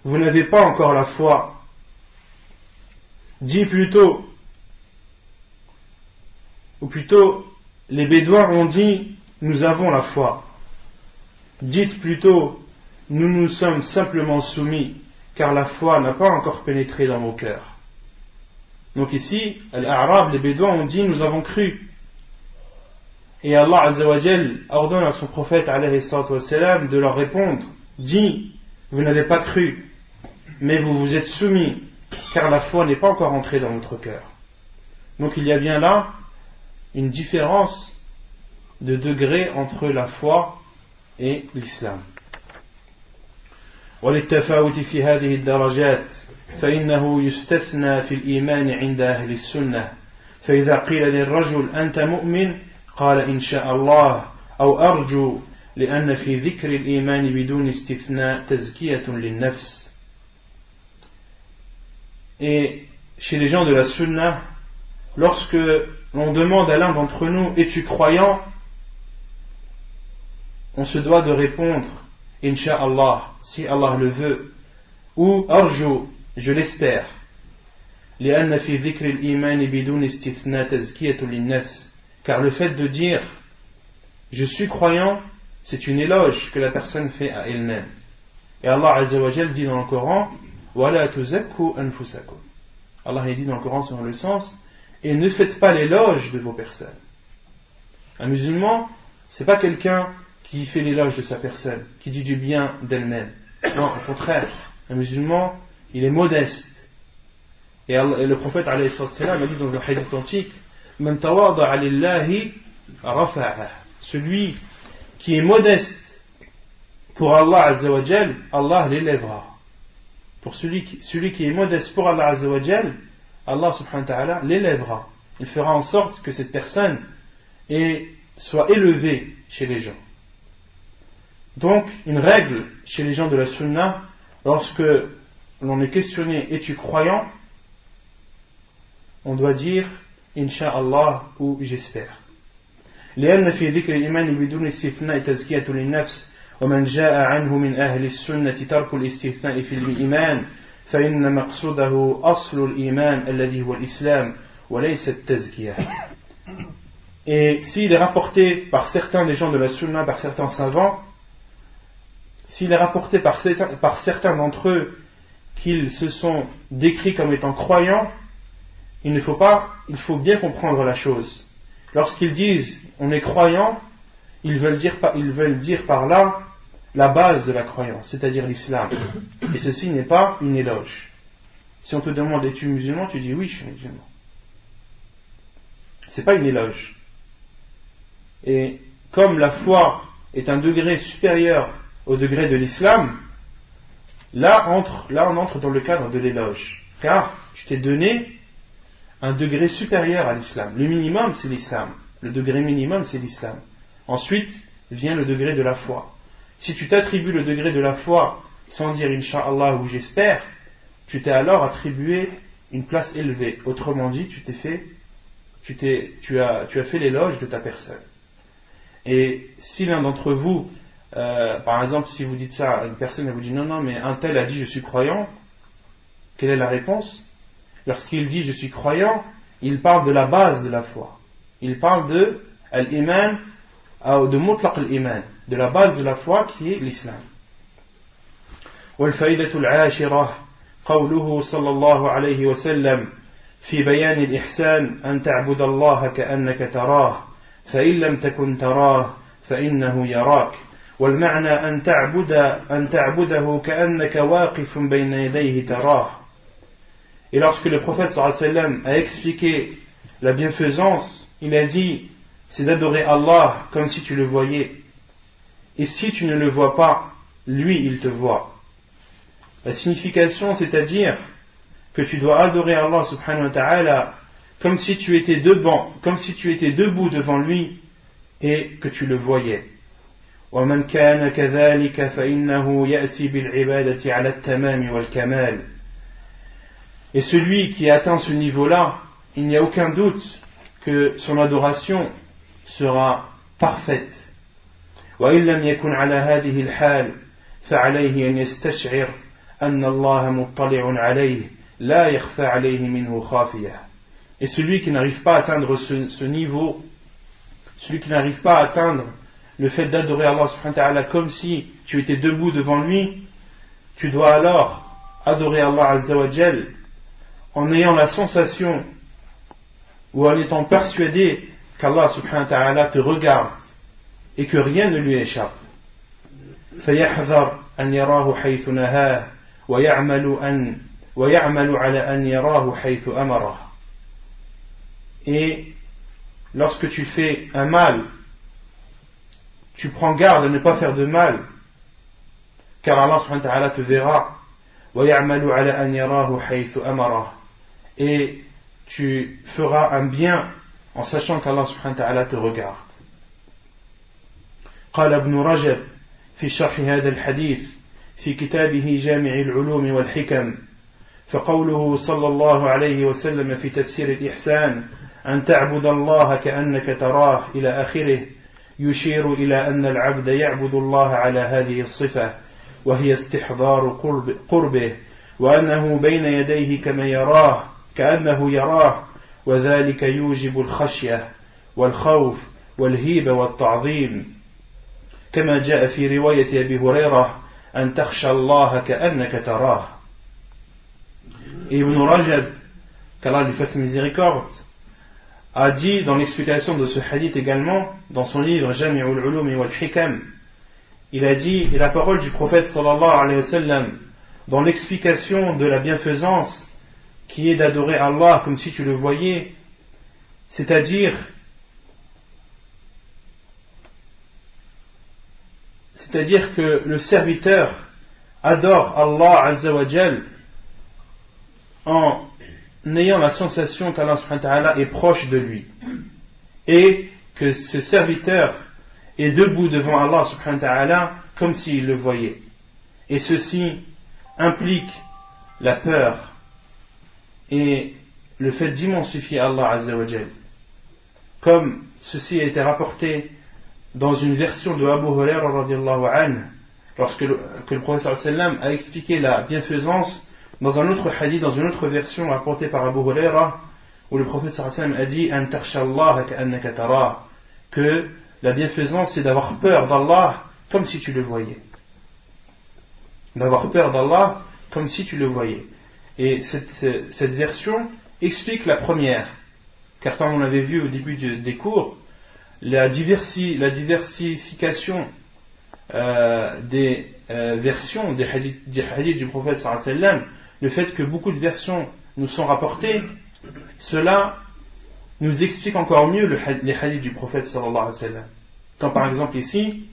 [SPEAKER 1] vous n'avez pas encore la foi. Dis plutôt, ou plutôt, les Bédouins ont dit, nous avons la foi. Dites plutôt, nous nous sommes simplement soumis, car la foi n'a pas encore pénétré dans vos cœurs. Donc ici, l'Arab, les Bédouins ont dit, nous avons cru. Et Allah Azza wa Jal ordonne à son prophète alayhi salatu wassalam de leur répondre, dis, vous n'avez pas cru, mais vous vous êtes soumis, car la foi n'est pas encore entrée dans votre cœur. Donc il y a bien là une différence de degré entre la foi et l'islam. وللتفاوت في هذه الدرجات فإنه يستثنى في الإيمان عند أهل السنة فإذا قيل للرجل أنت مؤمن قال إن شاء الله أو أرجو لأن في ذكر الإيمان بدون استثناء تزكية للنفس. Et chez les gens de la sunna, lorsque l'on demande à l'un d'entre nous, es-tu croyant? On se doit de répondre, Inch'Allah, si Allah le veut, ou Arju, je l'espère. لأن في ذكر الإيمان بدون استثناء تزكية للنفس, car le fait de dire je suis croyant, c'est une éloge que la personne fait à elle-même. Et Allah Azza wa Jal dit dans le Coran, وَلَا تُزَكُّوا أَنفُسَكُمْ. Allah dit dans le Coran selon le sens, et ne faites pas l'éloge de vos personnes. Un musulman, c'est pas quelqu'un qui fait l'éloge de sa personne, qui dit du bien d'elle-même. Non, au contraire, un musulman, il est modeste. Et le prophète alayhi salam a dit dans un hadith authentique, Man tawada'a lillahi rafa'ah. Celui qui est modeste pour Allah Azza wa Jal, Allah l'élèvera. Pour celui qui est modeste pour Allah Azza wa Jal, Allah subhanahu wa ta'ala l'élèvera. Il fera en sorte que cette personne soit élevée chez les gens. Donc, une règle chez les gens de la Sunna, lorsque l'on est questionné, es-tu croyant? On doit dire Inch'Allah ou j'espère. لأن في ذكر الإيمان بدون استثناء تزكية للنفس ومن جاء عنه من أهل السنة ترك الاستثناء في الإيمان فإن مقصوده أصل الإيمان الذي هو الإسلام وليس التزكية. Et s'il est rapporté par certains des gens de la Sunna, par certains savants, s'il est rapporté par certains d'entre eux qu'ils se sont décrits comme étant croyants, il faut bien comprendre la chose. Lorsqu'ils disent on est croyant, ils veulent dire par là la base de la croyance, c'est-à-dire l'islam. Et ceci n'est pas une éloge. Si on te demande es-tu musulman, tu dis oui, je suis musulman. C'est pas une éloge. Et comme la foi est un degré supérieur au degré de l'islam, là on entre dans le cadre de l'éloge. Car je t'ai donné un degré supérieur à l'islam. Le minimum, c'est l'islam. Le degré minimum, c'est l'islam. Ensuite, vient le degré de la foi. Si tu t'attribues le degré de la foi sans dire Inch'Allah ou j'espère, tu t'es alors attribué une place élevée. Autrement dit, tu as fait l'éloge de ta personne. Et si l'un d'entre vous, par exemple, si vous dites ça à une personne, elle vous dit non, mais un tel a dit je suis croyant, quelle est la réponse? Lorsqu'il dit je suis croyant, il parle de la base de la foi. Il parle de al-iman, de mutlaq al-iman, de la base de la foi qui est l'islam. والفائدة العاشرة قوله صلى الله عليه وسلم في بيان الإحسان أن تعبد الله كأنك تراه فإن لم تكن تراه فإنه يراك والمعنى أن تعبده كأنك واقف بين يديه تراه. Et lorsque le prophète sallallahu alayhi wa sallam a expliqué la bienfaisance, il a dit c'est d'adorer Allah comme si tu le voyais. Et si tu ne le vois pas, lui il te voit. La signification, c'est-à-dire que tu dois adorer Allah subhanahu wa ta'ala comme si tu étais debout devant lui et que tu le voyais. وَمَنْ كَانَ كَذَلِكَ فَإِنَّهُ يَأْتِي بِالْعِبَادَةِ عَلَى التَّمَامِ وَالْكَمَالِ. Et celui qui atteint ce niveau-là, il n'y a aucun doute que son adoration sera parfaite. وَإِنْ لَمْ يَكُنْ عَلَى هَذِهِ الْحَالِ فَعَلَيْهِ أَنْ يَسْتَشْعِرْ أَنَّ اللَّهَ مُطَّلِعٌ عَلَيْهِ لَا يَخْفَى عَلَيْهِ مِنْهُ خَافِيَةٌ. Et celui qui n'arrive pas à atteindre ce niveau, celui qui n'arrive pas à atteindre le fait d'adorer Allah subhanahu wa ta'ala comme si tu étais debout devant lui, tu dois alors adorer Allah azza wa jal en ayant la sensation ou en étant persuadé qu'Allah subhanahu wa ta'ala te regarde et que rien ne lui échappe. فَيَحْذَرْ أَنْ يَرَاهُ حَيْثُ نَهَاهُ وَيَعْمَلُ عَلَى أَنْ يَرَاهُ حَيْثُ أَمَرَهُ. Et lorsque tu fais un mal, tu prends garde à ne pas faire de mal, car Allah subhanahu wa ta'ala te verra. وَيَعْمَلُ عَلَى أَنْ يَرَاهُ حَيْثُ أَمَرَهُ. Et tu feras un bien en sachant qu'Allah subhanahu wa ta'ala te regarde. قال ابن رجب في شرح هذا الحديث في كتابه جامع العلوم والحكم فقوله صلى الله عليه وسلم في تفسير الإحسان أن تعبد الله كأنك تراه إلى آخره يشير إلى أن العبد يعبد الله على هذه الصفة وهي استحضار قربه وأنه بين يديه كأنه يراه وذلك يوجب الخشية والخوف والهيبة والتعظيم كما جاء في رواية أبي هريرة أن تخشى الله كأنك تراه. Et Ibn Rajab, qu'Allah lui fasse miséricorde, a dit dans l'explication de ce hadith également, dans son livre Jami'ul Ulum wal Hikam, il a dit, et la parole du prophète sallallahu alayhi wa sallam, dans l'explication de la bienfaisance qui est d'adorer Allah comme si tu le voyais, c'est-à-dire que le serviteur adore Allah Azza wa Jal en ayant la sensation qu'Allah subhanahu wa ta'ala est proche de lui et que ce serviteur est debout devant Allah subhanahu wa ta'ala comme s'il le voyait. Et ceci implique la peur et le fait d'immensifier Allah Azza wa Jal. Comme ceci a été rapporté dans une version de Abu Huraira radiyallahu anhu, lorsque le prophète sallam a expliqué la bienfaisance dans un autre hadith, dans une autre version rapportée par Abu Huraira, où le prophète sallam a dit An takhsha Allah ka'annaka tarah, que la bienfaisance c'est d'avoir peur d'Allah comme si tu le voyais. D'avoir peur d'Allah comme si tu le voyais. Et cette version explique la première, car comme on l'avait vu au début des cours, la diversification des versions des hadiths du prophète sallallahu alayhi wa sallam, le fait que beaucoup de versions nous sont rapportées, cela nous explique encore mieux les hadiths du prophète sallallahu alayhi wa sallam. Quand par exemple ici,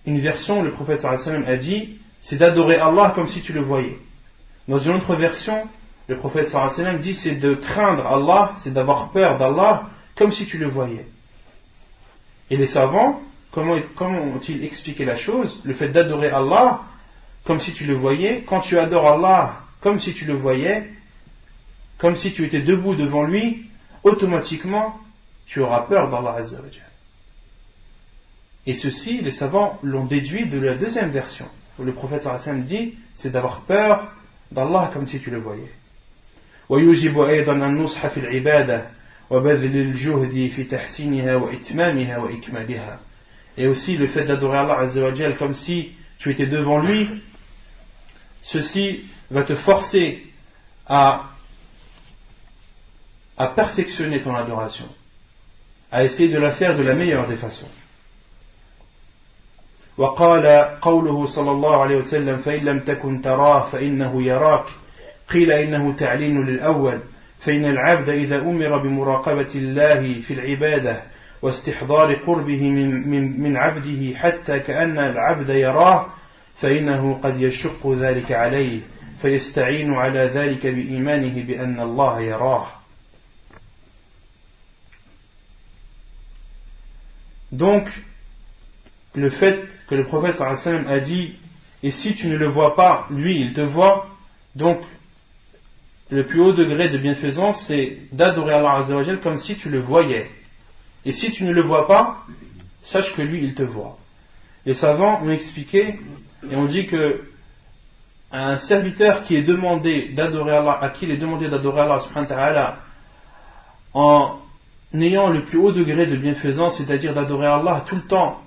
[SPEAKER 1] une version, le prophète sallallahu alayhi wa sallam a dit, c'est d'adorer Allah comme si tu le voyais. Dans une autre version, le prophète sallallahu alayhi wa sallam dit, c'est de craindre Allah, c'est d'avoir peur d'Allah comme si tu le voyais. Et les savants, comment ont-ils expliqué la chose? Le fait d'adorer Allah comme si tu le voyais, quand tu adores Allah comme si tu le voyais, comme si tu étais debout devant lui, automatiquement tu auras peur d'Allah Azza wa Jalla. Et ceci, les savants l'ont déduit de la deuxième version, où le prophète sallallahu alayhi wa sallam dit, c'est d'avoir peur d'Allah comme si tu le voyais. ويجب أيضا النصح في العبادة وبذل الجهد في تحسينها وإتمامها وإكمالها. Et aussi le fait d'adorer Allah Azza wa Jalla comme si tu étais devant lui, ceci va te forcer à perfectionner ton adoration, à essayer de la faire de la meilleure des façons. وقال قوله صلى الله عليه وسلم فإن لم تكن تراه فإنه يراك قيل إنه تعليل للأول فإن العبد إذا أمر بمراقبة الله في العبادة واستحضار قربه من عبده حتى كأن العبد يراه فإنه قد يشق ذلك عليه فيستعين على ذلك بإيمانه بأن الله يراه. Donc, le fait que le prophète sallallahu alayhi wa sallam a dit, et si tu ne le vois pas, lui il te voit, donc le plus haut degré de bienfaisance c'est d'adorer Allah Azza wa Jal comme si tu le voyais. Et si tu ne le vois pas, sache que lui il te voit. Les savants ont expliqué et ont dit que un serviteur qui est demandé d'adorer Allah, à qui il est demandé d'adorer Allah subhanahu wa ta'ala en ayant le plus haut degré de bienfaisance, c'est-à-dire d'adorer Allah tout le temps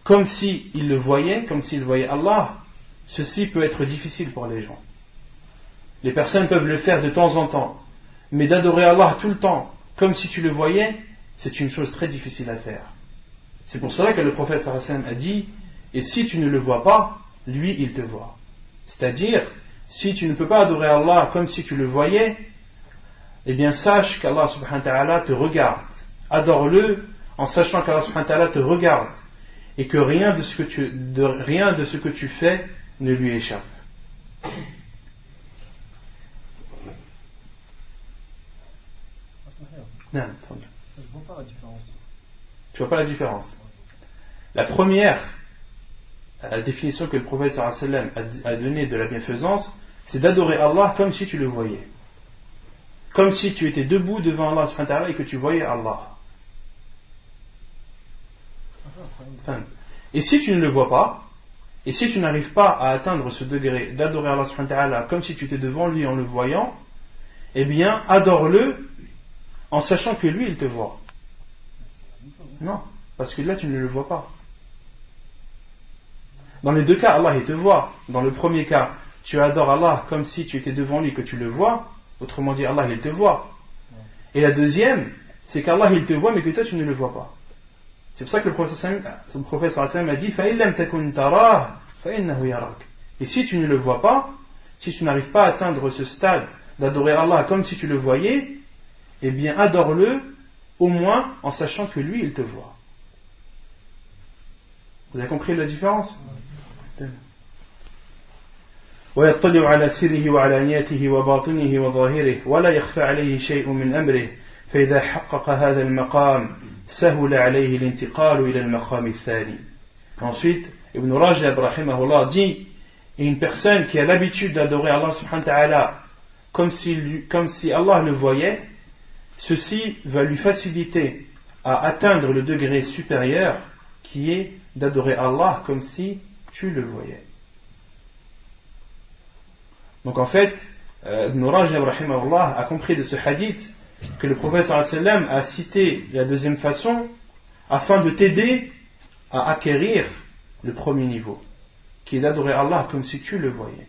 [SPEAKER 1] comme s'il le voyait, comme s'il voyait Allah, ceci peut être difficile pour les gens. Les personnes peuvent le faire de temps en temps, mais d'adorer Allah tout le temps comme si tu le voyais, c'est une chose très difficile à faire. C'est pour cela que le prophète sallallahu alayhi wa sallam a dit, et si tu ne le vois pas, lui il te voit. C'est-à-dire, si tu ne peux pas adorer Allah comme si tu le voyais, eh bien sache qu'Allah subhanahu wa ta'ala te regarde. Adore-le en sachant qu'Allah subhanahu wa ta'ala te regarde et que rien de ce que tu fais ne lui échappe. Non,
[SPEAKER 2] je ne vois pas la différence.
[SPEAKER 1] Tu vois pas la différence? La première définition que le prophète sallallahu alayhi wa sallam a donnée de la bienfaisance, c'est d'adorer Allah comme si tu le voyais. Comme si tu étais debout devant Allah subhanahu wa ta'ala et que tu voyais Allah. Et si tu ne le vois pas, et si tu n'arrives pas à atteindre ce degré d'adorer Allah subhanahu wa ta'ala comme si tu étais devant lui en le voyant, eh bien adore-le en sachant que lui il te voit. Non, parce que là tu ne le vois pas. Dans les deux cas, Allah il te voit. Dans le premier cas, tu adores Allah comme si tu étais devant lui et que tu le vois. Autrement dit, Allah il te voit. Et la deuxième, c'est qu'Allah il te voit mais que toi tu ne le vois pas. C'est pour ça que le prophète sallallahu alayhi wa sallam a dit فَإِن لَمْ تَكُنْ تَرَاهُ فَإِنَّهُ يَرَاكَ. Et si tu ne le vois pas, si tu n'arrives pas à atteindre ce stade d'adorer Allah comme si tu le voyais, eh bien adore-le au moins en sachant que lui il te voit. Vous avez compris la différence? ويطلع على سره وعلانيته وباطنه وظاهره ولا يخفى عليه شيء من أمره فإذا حقق هذا المقام سهل عليه الانتقال إلى المقام الثاني. Ensuite, Ibn Rajab rahimahullah dit, et une personne qui a l'habitude d'adorer Allah subhanahu wa ta'ala comme si Allah le voyait, ceci va lui faciliter à atteindre le degré supérieur qui est d'adorer Allah comme si tu le voyais. Donc en fait, Ibn Rajab rahimahullah a compris de ce hadith que le prophète sallallahu alayhi wa sallam a cité la deuxième façon afin de t'aider à acquérir le premier niveau, qui est d'adorer Allah comme si tu le voyais.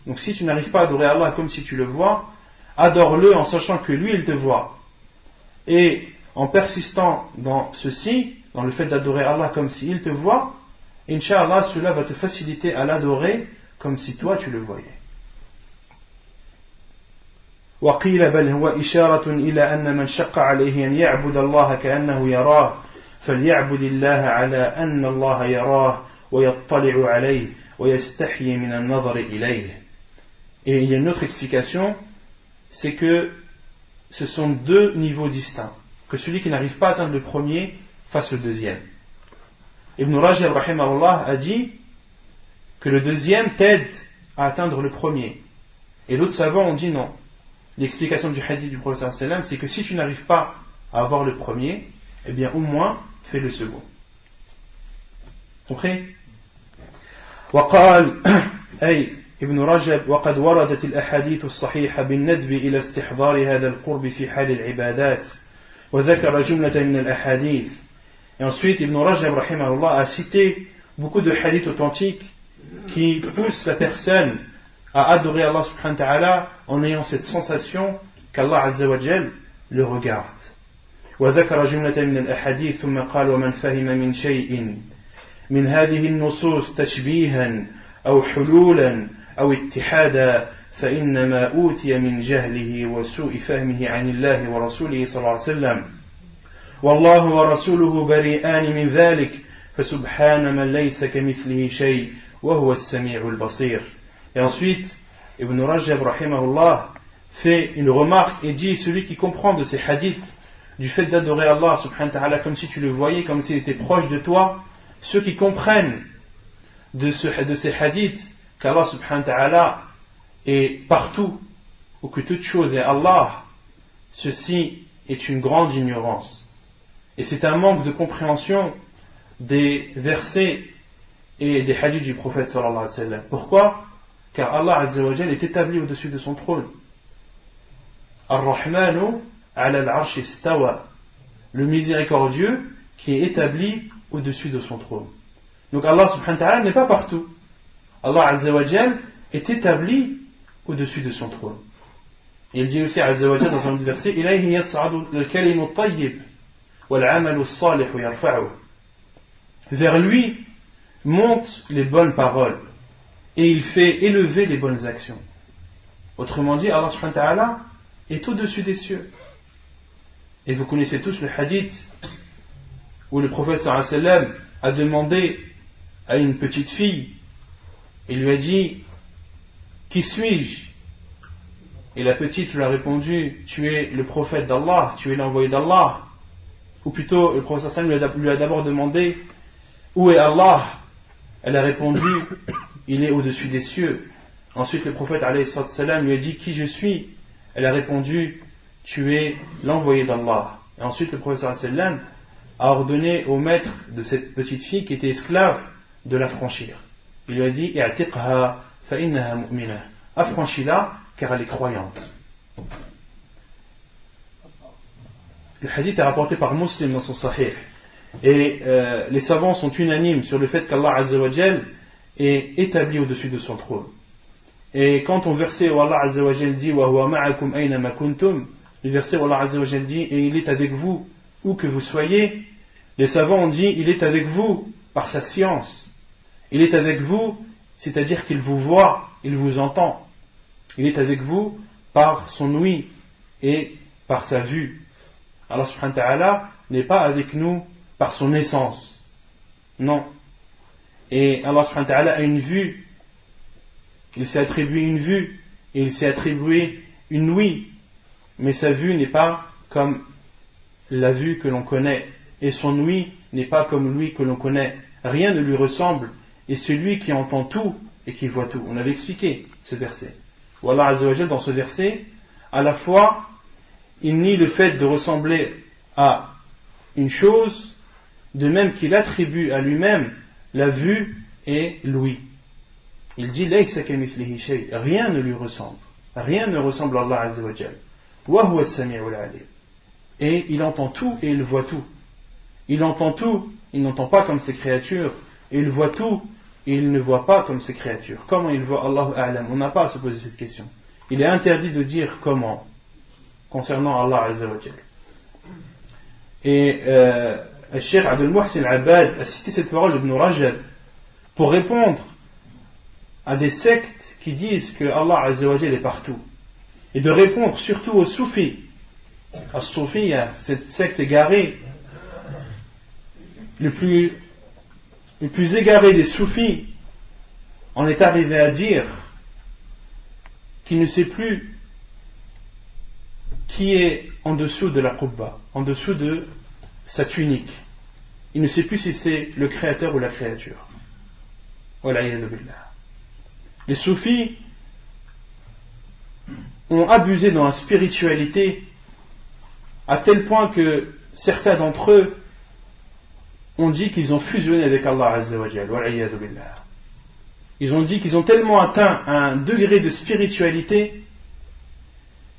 [SPEAKER 1] Donc si tu n'arrives pas à adorer Allah comme si tu le vois, adore-le en sachant que lui il te voit. Et en persistant dans ceci, dans le fait d'adorer Allah comme s'il te voit, Inch'Allah, cela va te faciliter à l'adorer comme si toi tu le voyais. وقيل بل هو إشارة إلى أن من شق عليه أن يعبد الله كأنه يراه فليعبد الله على أن الله يراه ويطلع عليه ويستحيي من النظر إليه. Et il y a une autre explication, c'est que ce sont deux niveaux distincts, que celui qui n'arrive pas à atteindre le premier fasse le deuxième. Ibn Rajab rahimahullah a dit que le deuxième t'aide à atteindre le premier, et l'autre savant ont dit non. L'explication du hadith du prophète sallam, c'est que si tu n'arrives pas à avoir le premier, eh bien au moins fais le second. Compris? وقال أي ابن رجب وقد وردت الأحاديث الصحيحة بالندب إلى استحضار هذا القرب في حال العبادات وذكر جملة من الأحاديث. Et ensuite Ibn Rajab rahimahullah a cité beaucoup de hadiths authentiques qui poussent la personne à adorer Allah subhanahu wa ta'ala en ayant cette sensation qu'Allah azza wa jal le regarde. وذكر جملة من الأحاديث ثم قال ومن فهم من شيء من هذه النصوص تشبيها أو حلولا أو اتحادا فإنما أوتي من جهله وسوء فهمه عن الله ورسوله صلى الله عليه وسلم والله ورسوله بريئان من ذلك فسبحان من ليس كمثله شيء وهو السميع البصير. Et ensuite, Ibn Rajab rahimahullah fait une remarque et dit celui qui comprend de ces hadiths du fait d'adorer Allah subhanahu wa ta'ala comme si tu le voyais, comme s'il était proche de toi, ceux qui comprennent de ces hadiths qu'Allah subhanahu wa ta'ala est partout ou que toute chose est Allah, ceci est une grande ignorance et c'est un manque de compréhension des versets et des hadiths du prophète sallallahu alayhi wa sallam. Pourquoi? Car Allah azza wa jal est établi au-dessus de son trône. Ar-Rahmanu ala al-arsh istawa, le miséricordieux qui est établi au-dessus de son trône. Donc Allah subhanahu wa ta'ala n'est pas partout. Allah azza wa jal est établi au-dessus de son trône. Et il dit aussi azza wa jal dans un autre verset ilayhi yas'adu al-kalimu at-tayyib wal-'amalu as-salihu yarfa'uhu. Vers lui montent les bonnes paroles et il fait élever les bonnes actions. Autrement dit, Allah subhanahu wa ta'ala est au-dessus des cieux. Et vous connaissez tous le hadith où le prophète sallallahu alayhi wa sallam a demandé à une petite fille, il lui a dit qui suis-je? Et la petite lui a répondu tu es le prophète d'Allah, tu es l'envoyé d'Allah. Ou plutôt le prophète sallallahu alayhi wa sallam lui a d'abord demandé où est Allah? Elle a répondu il est au-dessus des cieux. Ensuite le prophète alayhi salam lui a dit qui je suis? Elle a répondu tu es l'envoyé d'Allah. Et ensuite le prophète sallam a ordonné au maître de cette petite fille qui était esclave de l'affranchir. Il lui a dit i'tiqha fa innaha mu'mina, affranchis-la car elle est croyante. Le hadith est rapporté par Muslim dans son Sahih. Et les savants sont unanimes sur le fait qu'Allah azza wa jal est établi au-dessus de son trône. Et quand on verset où Allah azza wa jal dit wa huwa ma'akum aynama kuntum, le verset où Allah azza wa jal dit et il est avec vous où que vous soyez, les savants ont dit il est avec vous par sa science. Il est avec vous, c'est-à-dire qu'il vous voit, il vous entend. Il est avec vous par son ouïe et par sa vue. Allah subhanahu wa ta'ala n'est pas avec nous par son essence. Non. Et Allah subhanahu wa ta'ala a une vue. Il s'est attribué une vue et il s'est attribué une ouïe. Mais sa vue n'est pas comme la vue que l'on connaît. Et son ouïe n'est pas comme l'ouïe que l'on connaît. rien ne lui ressemble, et celui qui entend tout et qui voit tout. On avait expliqué ce verset. Où Allah Azza wa Jal, dans ce verset, à la fois, il nie le fait de ressembler à une chose, de même qu'il attribue à lui-même la vue et l'ouïe. Il dit Laysa kamithlihi shay, rien ne lui ressemble. Rien ne ressemble à Allah Azza wa Jal. Wa huwa as-sami'ul 'alim. Et il entend tout et il voit tout. Il entend tout, il n'entend pas comme ses créatures, et il voit tout, et il ne voit pas comme ses créatures. Comment il voit? Allahu a'lam. On n'a pas à se poser cette question. Il est interdit de dire comment concernant Allah Azza wa Jal. Et le Cheikh Abdul Muhsin Al-Abbad a cité cette parole d'Ibn Rajab pour répondre à des sectes qui disent que Allah Azza wa Jal est partout, et de répondre surtout aux soufis. As-Soufi, cette secte égarée, le plus égaré des soufis, en est arrivé à dire qu'il ne sait plus qui est en dessous de la qubba, en dessous de sa tunique. Il ne sait plus si c'est le créateur ou la créature. Wal'iyadhu billah. Les soufis ont abusé dans la spiritualité à tel point que certains d'entre eux ont dit qu'ils ont fusionné avec Allah Azza wa Jal. Wal'iyadhu billah. Ils ont dit qu'ils ont tellement atteint un degré de spiritualité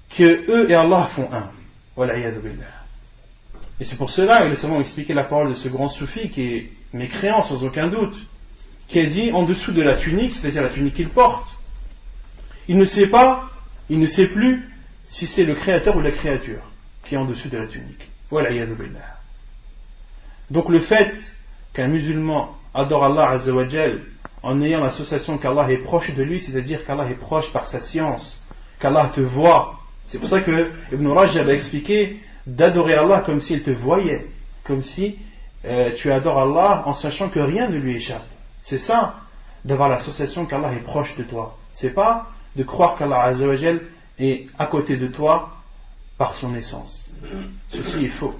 [SPEAKER 1] que eux et Allah font un. Wal'iyadhu billah. Et c'est pour cela que les savants ont expliqué la parole de ce grand soufi qui est mécréant sans aucun doute, qui a dit en dessous de la tunique, c'est-à-dire la tunique qu'il porte, il ne sait plus si c'est le créateur ou la créature qui est en dessous de la tunique. Wal'iyadhu billah. Donc le fait qu'un musulman adore Allah Azza wa Jal en ayant l'association qu'Allah est proche de lui, c'est-à-dire qu'Allah est proche par sa science, qu'Allah te voit. C'est pour ça que Ibn Rajab a expliqué d'adorer Allah comme s'il te voyait, comme si tu adores Allah en sachant que rien ne lui échappe. C'est ça, d'avoir l'association qu'Allah est proche de toi. C'est pas de croire qu'Allah Azza wa Jal est à côté de toi par son essence. Ceci est faux.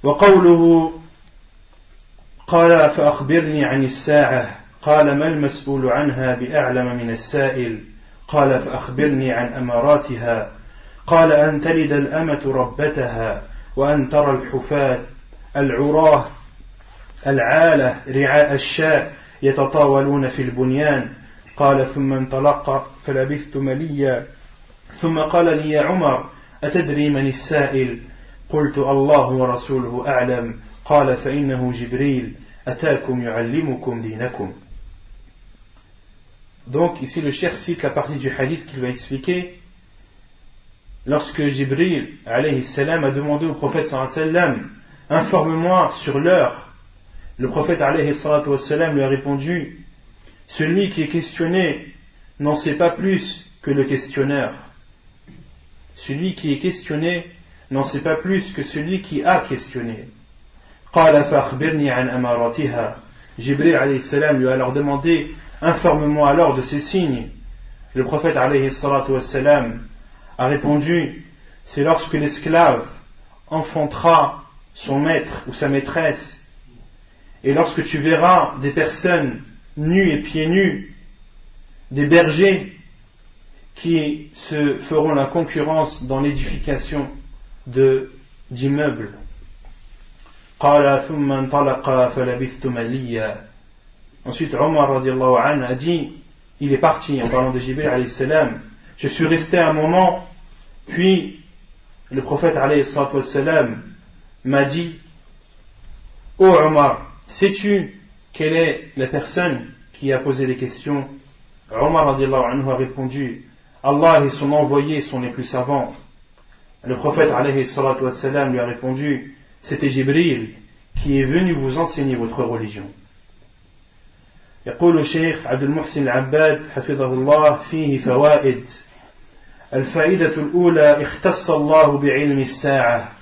[SPEAKER 1] وقوله قال فأخبرني عن الساعة قال ما المسؤول عنها بأعلم من السائل قال فأخبرني عن أماراتها قال أن تلد الأمة ربتها وأن ترى الحفاة العراه العالة رعاء الشاء يتطاولون في البنيان قال ثم انطلق فلبثت مليا ثم قال لي يا عمر أتدري من السائل قلت الله ورسوله أعلم قال فإنه جبريل أتاكم يعلمكم دينكم. Donc ici le cheikh cite la partie du hadith qu'il va expliquer. Lorsque Jibril alayhi salam a demandé au prophète sallallahu alayhi wa sallam, informe-moi sur l'heure, le prophète alayhi salam lui a répondu, celui qui est questionné n'en sait pas plus que le questionneur. Celui qui est questionné n'en sait pas plus que celui qui a questionné. قال فأخبرني عن أماراتها. Jibril alayhi salam lui a alors demandé, informe-moi alors de ces signes. Le prophète alayhi salam a répondu, c'est lorsque l'esclave enfantera son maître ou sa maîtresse, et lorsque tu verras des personnes nues et pieds nus, des bergers qui se feront la concurrence dans l'édification d'immeubles. Ensuite Omar radiallahu anhu a dit, il est parti en parlant de Jibril alayhi salam, je suis resté un moment, puis le prophète alayhi salam m'a dit, ô Omar, sais-tu quelle est la personne qui a posé les questions? Omar radiallahu anhu a répondu, Allah et son envoyé sont les plus savants. Le prophète alayhi salam lui a répondu, c'était Jibril qui est venu vous enseigner votre religion. يقول الشيخ عبد المحسن العباد حفظه الله فيه فوائد. الفائدة الأولى اختص الله بعلم الساعة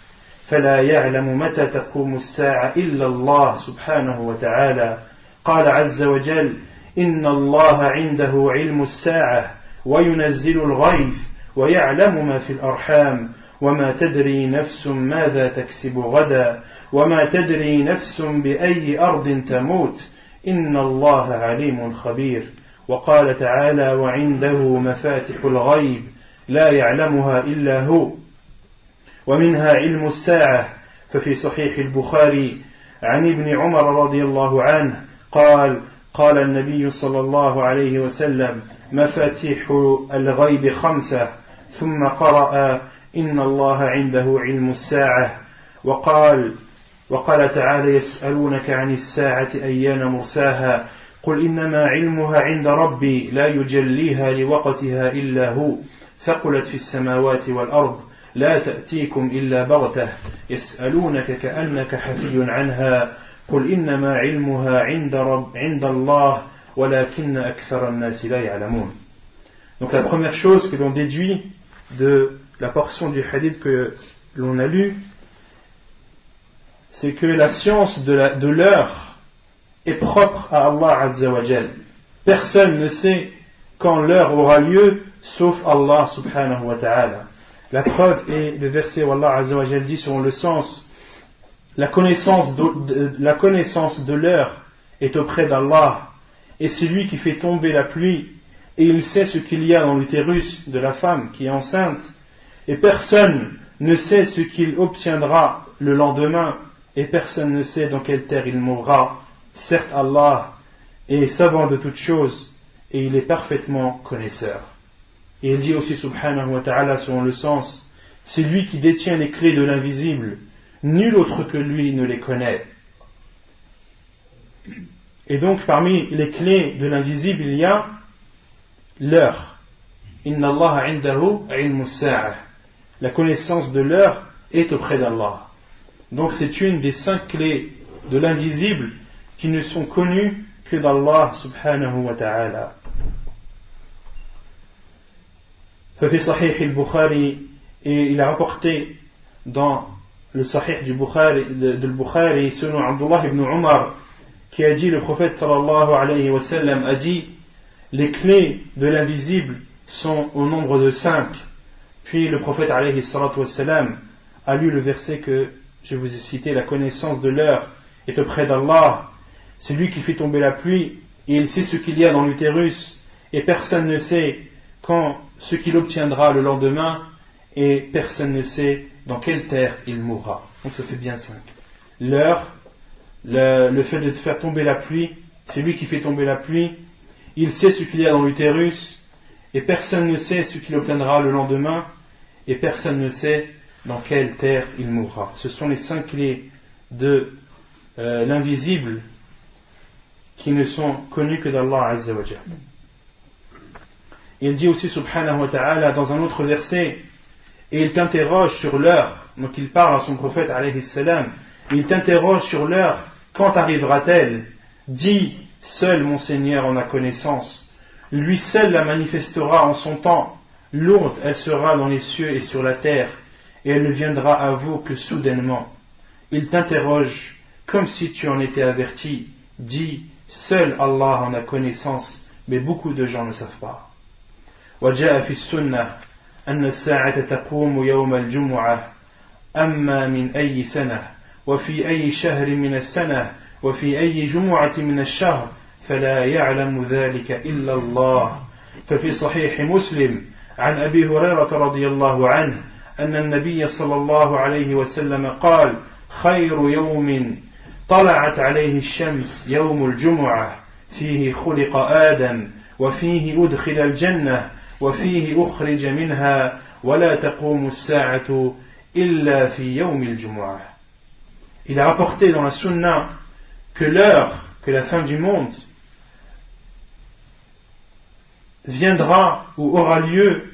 [SPEAKER 1] فلا يعلم متى تقوم الساعة إلا الله سبحانه وتعالى. قال عز وجل إن الله عنده علم الساعة وينزل الغيث ويعلم ما في الأرحام وما تدري نفس ماذا تكسب غدا وما تدري نفس بأي أرض تموت إن الله عليم خبير وقال تعالى وعنده مفاتح الغيب لا يعلمها إلا هو ومنها علم الساعة ففي صحيح البخاري عن ابن عمر رضي الله عنه قال النبي صلى الله عليه وسلم مفاتيح الغيب 5 ثم قرأ إن الله عنده علم الساعة وقال تعالى يسألونك عن الساعة أيان مرساها قل إنما علمها عند ربي لا يجليها لوقتها إلا هو ثقلت في السماوات والأرض لا تأتيكم إلا بغتة يسألونك كأنك حفي عنها قل إنما علمها عند الله ولكن أكثر الناس لا يعلمون. Donc la première chose que l'on déduit de la portion du hadith que l'on a lu, c'est que la science de l'heure est propre à Allah Azza wa Jal. Personne ne sait quand l'heure aura lieu sauf Allah subhanahu wa ta'ala. La preuve est le verset où Allah Azza wa Jal dit selon le sens la connaissance de l'heure est auprès d'Allah et c'est lui qui fait tomber la pluie et il sait ce qu'il y a dans l'utérus de la femme qui est enceinte et personne ne sait ce qu'il obtiendra le lendemain et personne ne sait dans quelle terre il mourra. Certes Allah est savant de toutes choses et il est parfaitement connaisseur. Et il dit aussi subhanahu wa ta'ala selon le sens, c'est lui qui détient les clés de l'invisible, nul autre que lui ne les connaît. Et donc parmi les clés de l'invisible il y a l'heure. Inna Allah indahu ilmu as-sa'ah. La connaissance de l'heure est auprès d'Allah. Donc c'est une des 5 clés de l'invisible qui ne sont connues que d'Allah subhanahu wa ta'ala. ففي صحيح البخاري et il a rapporté dans le Sahih du Bukhari selon Abdullah ibn Umar qui a dit le prophète sallallahu alayhi wa sallam a dit les clés de l'invisible sont au nombre de 5. Puis le prophète alayhi salatu wa sallam a lu le verset que je vous ai cité, la connaissance de l'heure est auprès d'Allah, c'est lui qui fait tomber la pluie et il sait ce qu'il y a dans l'utérus et personne ne sait quand ce qu'il obtiendra le lendemain et personne ne sait dans quelle terre il mourra. Donc ça fait bien 5. L'heure, le fait de faire tomber la pluie, c'est lui qui fait tomber la pluie, il sait ce qu'il y a dans l'utérus et personne ne sait ce qu'il obtiendra le lendemain et personne ne sait dans quelle terre il mourra. Ce sont les 5 clés de l'invisible qui ne sont connues que d'Allah Azza wa Jalla. Il dit aussi subhanahu wa ta'ala dans un autre verset et il t'interroge sur l'heure, donc il parle à son prophète alayhi salam, il t'interroge sur l'heure, quand arrivera-t-elle? Dis, seul mon Seigneur en a connaissance, lui seul la manifestera en son temps, lourde elle sera dans les cieux et sur la terre et elle ne viendra à vous que soudainement. Il t'interroge comme si tu en étais averti, dis, seul Allah en a connaissance, mais beaucoup de gens ne savent pas. وجاء في السنة أن الساعة تقوم يوم الجمعة أما من أي سنة وفي أي شهر من السنة وفي أي جمعة من الشهر فلا يعلم ذلك إلا الله. ففي صحيح مسلم عن أبي هريرة رضي الله عنه أن النبي صلى الله عليه وسلم قال خير يوم طلعت عليه الشمس يوم الجمعة فيه خلق آدم وفيه أدخل الجنة وفيه أخرج منها ولا تقوم الساعة إلا في يوم الجمعة. Il a rapporté dans la sunna que l'heure, que la fin du monde viendra ou aura lieu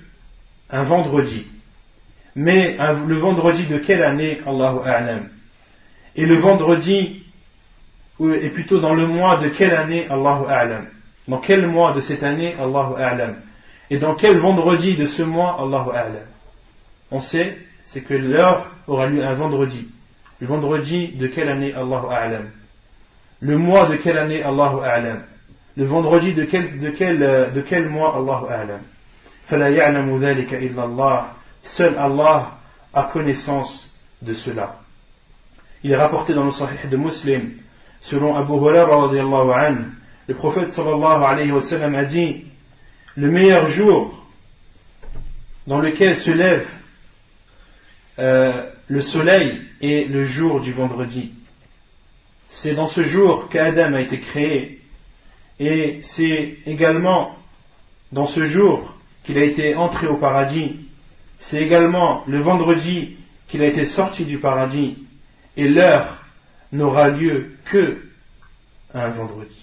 [SPEAKER 1] un vendredi. Mais le vendredi de quelle année? Allahu a'lam. Et le vendredi, et plutôt dans le mois de quelle année? Allahu a'lam. Dans quel mois de cette année? Allahu a'lam. Et dans quel vendredi de ce mois? Allahu a'lam. On sait, c'est que l'heure aura lieu un vendredi. Le vendredi de quelle année? Allahu a'lam. Le mois de quelle année? Allahu a'lam. Le vendredi de quel mois? Allahu a'lam. فَلَا يَعْلَمُ ذَلِكَ إِلَّا اللَّهِ. Seul Allah a connaissance de cela. Il est rapporté dans le Sahih de Muslim, selon Abu Hurairah radiyallahu anhu, le prophète sallallahu alayhi wa sallam a dit: le meilleur jour dans lequel se lève le soleil est le jour du vendredi. C'est dans ce jour qu'Adam a été créé, et c'est également dans ce jour qu'il a été entré au paradis. C'est également le vendredi qu'il a été sorti du paradis, et l'heure n'aura lieu que un vendredi.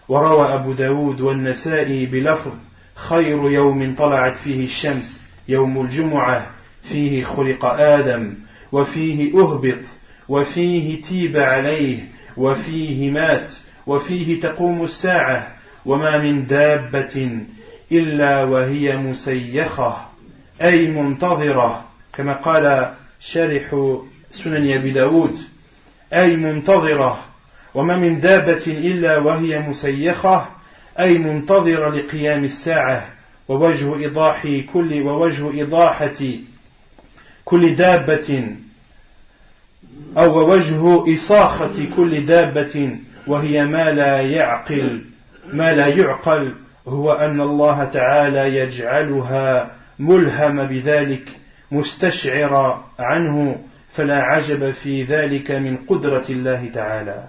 [SPEAKER 1] وروى أبو داود والنسائي بلفظ: خير يوم طلعت فيه الشمس يوم الجمعة فيه خلق آدم وفيه أهبط وفيه تيب عليه وفيه مات وفيه تقوم الساعة وما من دابة إلا وهي مسيخة أي منتظرة، كما قال شارح سنن أبي داود، أي منتظرة، وما من دابة إلا وهي مسيخة أي منتظرة لقيام الساعة، ووجه إضاحة كل دابة أو ووجه إصاخة كل دابة وهي ما لا يعقل هو أن الله تعالى يجعلها ملهم بذلك مستشعر عنه، فلا عجب في ذلك من قدرة الله تعالى.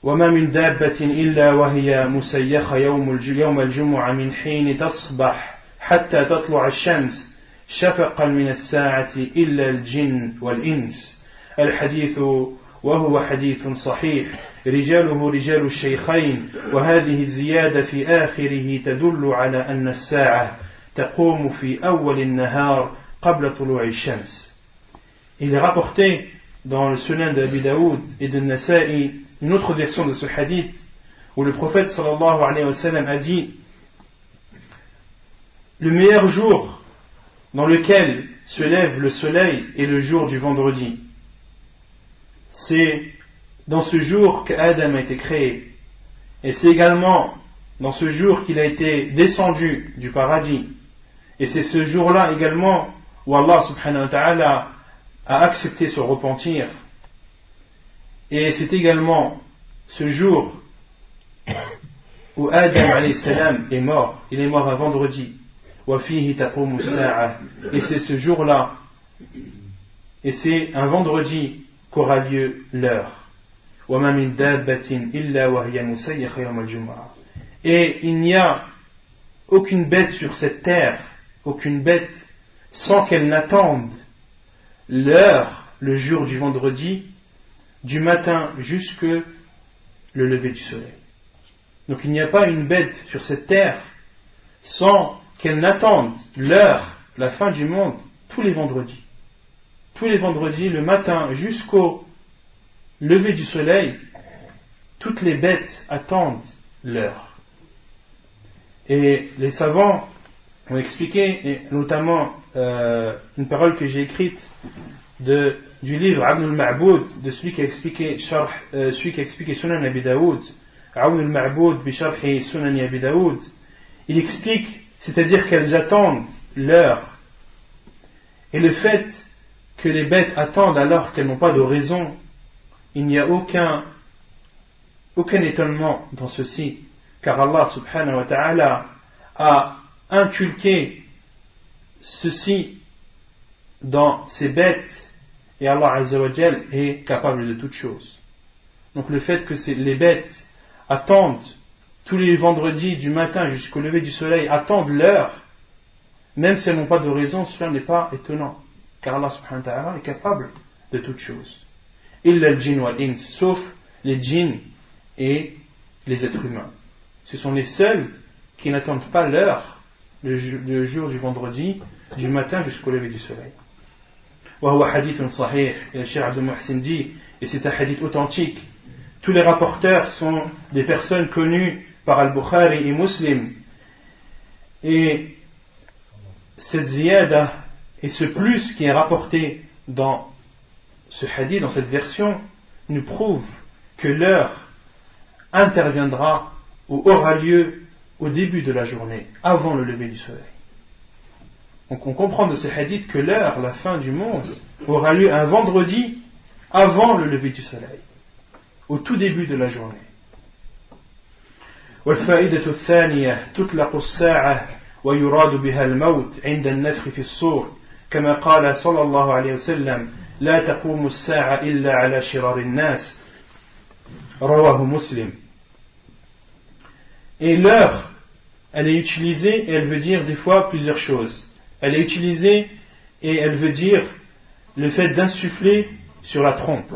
[SPEAKER 1] وما من دابة إلا وهي مسيخة يوم الجمعة من حين تصبح حتى تطلع الشمس شفقا من الساعة إلا الجن والإنس. الحديث وهو حديث صحيح رجاله رجال الشيخين، وهذه الزيادة في آخره تدل على أن الساعة تقوم في أول النهار قبل طلوع الشمس. Il est rapporté dans le Sunan de Abi Daoud et de Nasa'i une autre version de ce hadith où le prophète sallallahu alayhi wa sallam a dit: le meilleur jour dans lequel se lève le soleil est le jour du vendredi. C'est dans ce jour qu'Adam a été créé, et c'est également dans ce jour qu'il a été descendu du paradis, et c'est ce jour-là également où Allah subhanahu wa ta'ala a accepté son repentir, et c'est également ce jour où Adam alayhi salam est mort. Il est mort un vendredi. وَفِيهِ تَقُومُ السَّاعَةِ. Et c'est ce jour-là, et c'est un vendredi qu'aura lieu l'heure. وَمَا مِن دَابَّةٍ إِلَّا وَهِيَ مُسَيَّخَةٌ يَوْمَ الْجُمْعَةِ. Et il n'y a aucune bête sur cette terre, aucune bête, sans qu'elle n'attende l'heure, le jour du vendredi, du matin jusque le lever du soleil. Donc il n'y a pas une bête sur cette terre sans qu'elle n'attende l'heure, la fin du monde, tous les vendredis. Tous les vendredis, le matin jusqu'au lever du soleil, toutes les bêtes attendent l'heure. Et les savants ont expliqué, et notamment une parole que j'ai écrite du livre Awn al-Ma'boud, de celui qui a expliqué Sunan Abi Daoud, Awn al-Ma'boud bi Sharh Sunan Abi Daoud. Il explique, c'est-à-dire qu'elles attendent l'heure. Et le fait que les bêtes attendent alors qu'elles n'ont pas de raison, il n'y a aucun étonnement dans ceci, car Allah subhanahu wa ta'ala a inculqué ceci dans ses bêtes, et Allah azza wa jal est capable de toutes choses. Donc le fait que les bêtes attendent tous les vendredis du matin jusqu'au lever du soleil, attendent l'heure, même si elles n'ont pas de raison, cela n'est pas étonnant, car Allah subhanahu wa ta'ala est capable de toutes choses. Illa al-jinn wal-ins, sauf les djinns et les êtres humains. Ce sont les seuls qui n'attendent pas l'heure, le jour du vendredi, du matin jusqu'au lever du soleil. وهو حديث صحيح, et le Cheikh Abdul Muhsin dit, et c'est un hadith authentique. Tous les rapporteurs sont des personnes connues par Al-Bukhari et Muslim. Et cette ziyada et ce plus qui est rapporté dans ce hadith, dans cette version, nous prouve que l'heure interviendra ou aura lieu au début de la journée, avant le lever du soleil. Donc on comprend de ce hadith que l'heure, la fin du monde, aura lieu un vendredi avant le lever du soleil, au tout début de la journée. والفائدة الثانية تطلق الساعة ويراد بها الموت عند النفخ في الصور كما قال صلى الله عليه وسلم لا تقوم الساعة إلا على شرار الناس رواه مسلم. Et l'heure, elle est utilisée et elle veut dire des fois plusieurs choses. Elle est utilisée et elle veut dire le fait d'insuffler sur la trompe.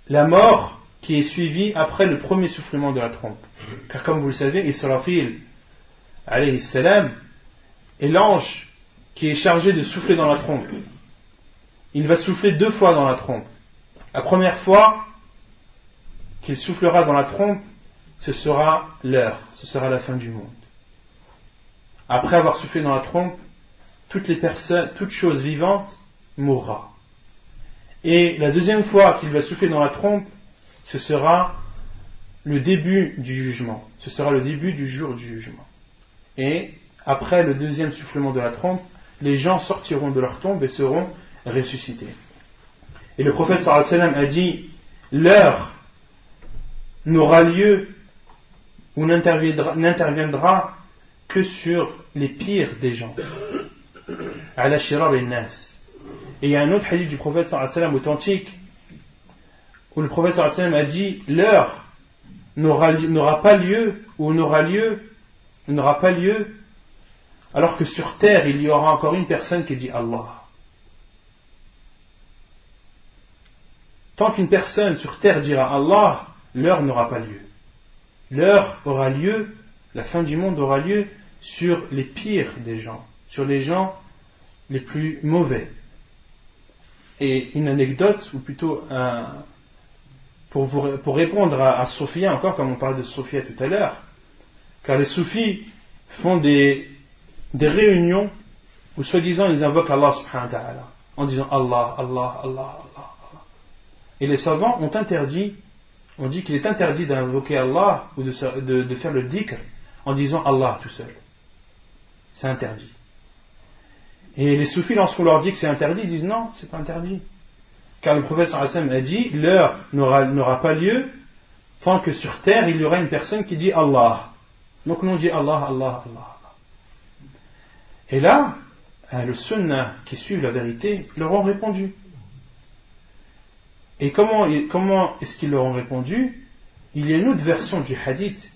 [SPEAKER 1] La mort qui est suivie après le premier soufflement de la trompe. Car comme vous le savez, Israfil, alayhi salam, est l'ange qui est chargé de souffler dans la trompe. Il va souffler 2 fois dans la trompe. La première fois qu'il soufflera dans la trompe, ce sera l'heure, ce sera la fin du monde. Après avoir soufflé dans la trompe, toutes les personnes, toute chose vivante mourra. Et la deuxième fois qu'il va souffler dans la trompe, ce sera le début du jugement. Ce sera le début du jour du jugement. Et après le deuxième soufflement de la trompe, les gens sortiront de leur tombe et seront ressuscités. Et le prophète sallallahu alayhi wa sallam a dit, l'heure n'aura lieu ou n'interviendra que sur les pires des gens. Ala shirar al-nas. Et il y a un autre hadith du prophète sallallahu alayhi wa sallam authentique où le prophète sallallahu alayhi wa sallam a dit, l'heure n'aura pas lieu ou n'aura pas lieu alors que sur terre il y aura encore une personne qui dit Allah. Tant qu'une personne sur terre dira Allah, l'heure n'aura pas lieu. L'heure aura lieu, la fin du monde aura lieu sur les pires des gens, sur les gens les plus mauvais. Et une anecdote, ou plutôt pour répondre à Sophia, encore comme on parlait de Sophia tout à l'heure, car les soufis font des réunions où soi-disant ils invoquent Allah subhanahu wa ta'ala en disant Allah, Allah, Allah, Allah. Et les savants ont interdit, on dit qu'il est interdit d'invoquer Allah ou de faire le dhikr en disant Allah tout seul. C'est interdit. Et les soufis, lorsqu'on leur dit que c'est interdit, ils disent non, c'est pas interdit. Car le prophète sallallahu alayhi wa sallam a dit, l'heure n'aura pas lieu tant que sur terre il y aura une personne qui dit Allah. Donc nous on dit Allah, Allah, Allah. Et là, le sunnah qui suivent la vérité leur ont répondu. Et comment est-ce qu'ils leur ont répondu? Il y a une autre version du hadith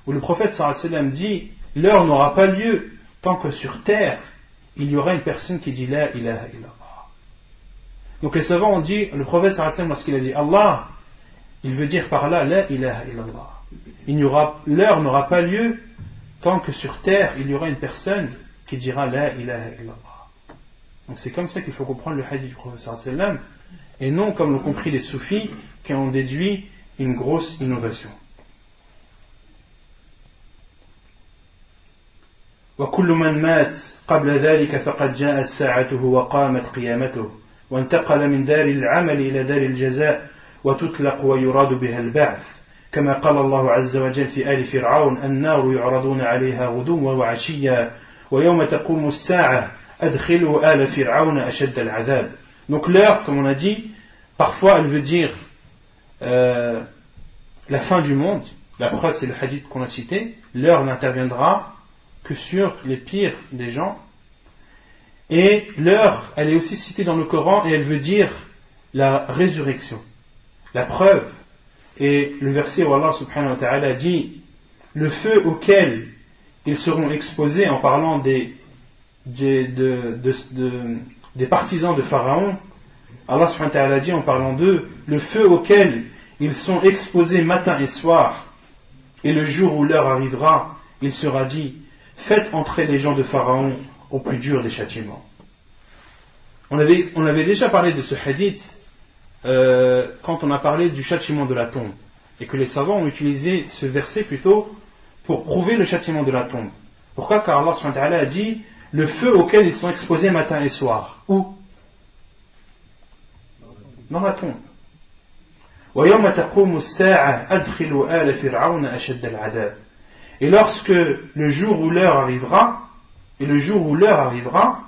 [SPEAKER 1] où le prophète sallallahu alayhi wa sallam dit, l'heure n'aura pas lieu tant que sur terre il y aura une personne qui dit La ilaha illallah. Donc les savants ont dit, le prophète sallallahu alayhi wa sallam, lorsqu'il a dit Allah, il veut dire par là La ilaha illallah. L'heure n'aura pas lieu tant que sur terre il y aura une personne qui dira La ilaha illallah. Donc c'est comme ça qu'il faut comprendre le hadith du prophète sallallahu alayhi wa sallam, et non comme l'ont compris les soufis qui ont déduit une grosse innovation. وكل من مات قبل ذلك فقد جاءت ساعته وقامت قيامته وانتقل من دار العمل إلى دار الجزاء وتطلق ويراد بها البعث كما قال الله عز وجل في آل فرعون النار يعرضون عليها غدوا وعشيا ويوم تقوم الساعة أدخلوا آل فرعون أشد العذاب. Donc l'heure, comme on a dit, parfois elle veut dire la fin du monde. La preuve c'est le hadith qu'on a cité. L'heure n'interviendra que sur les pires des gens. Et l'heure, elle est aussi citée dans le Coran et elle veut dire la résurrection. La preuve est le verset où Allah subhanahu wa ta'ala dit le feu auquel ils seront exposés en parlant des partisans de Pharaon. Allah subhanahu wa ta'ala dit en parlant d'eux le feu auquel ils sont exposés matin et soir, et le jour où l'heure arrivera, il sera dit faites entrer les gens de Pharaon au plus dur des châtiments. On avait déjà parlé de ce hadith quand on a parlé du châtiment de la tombe, et que les savants ont utilisé ce verset plutôt pour prouver le châtiment de la tombe. Pourquoi? Car Allah subhanahu wa ta'ala a dit le feu auquel ils sont exposés matin et soir. Où? Dans la tombe. وَيَوْمَ تَقُومُ السَّاعَةُ أَدْخِلُوا آلَ فِرْعَوْنَ أَشَدَّ الْعَذَابِ. Et lorsque le jour où l'heure arrivera, et le jour où l'heure arrivera,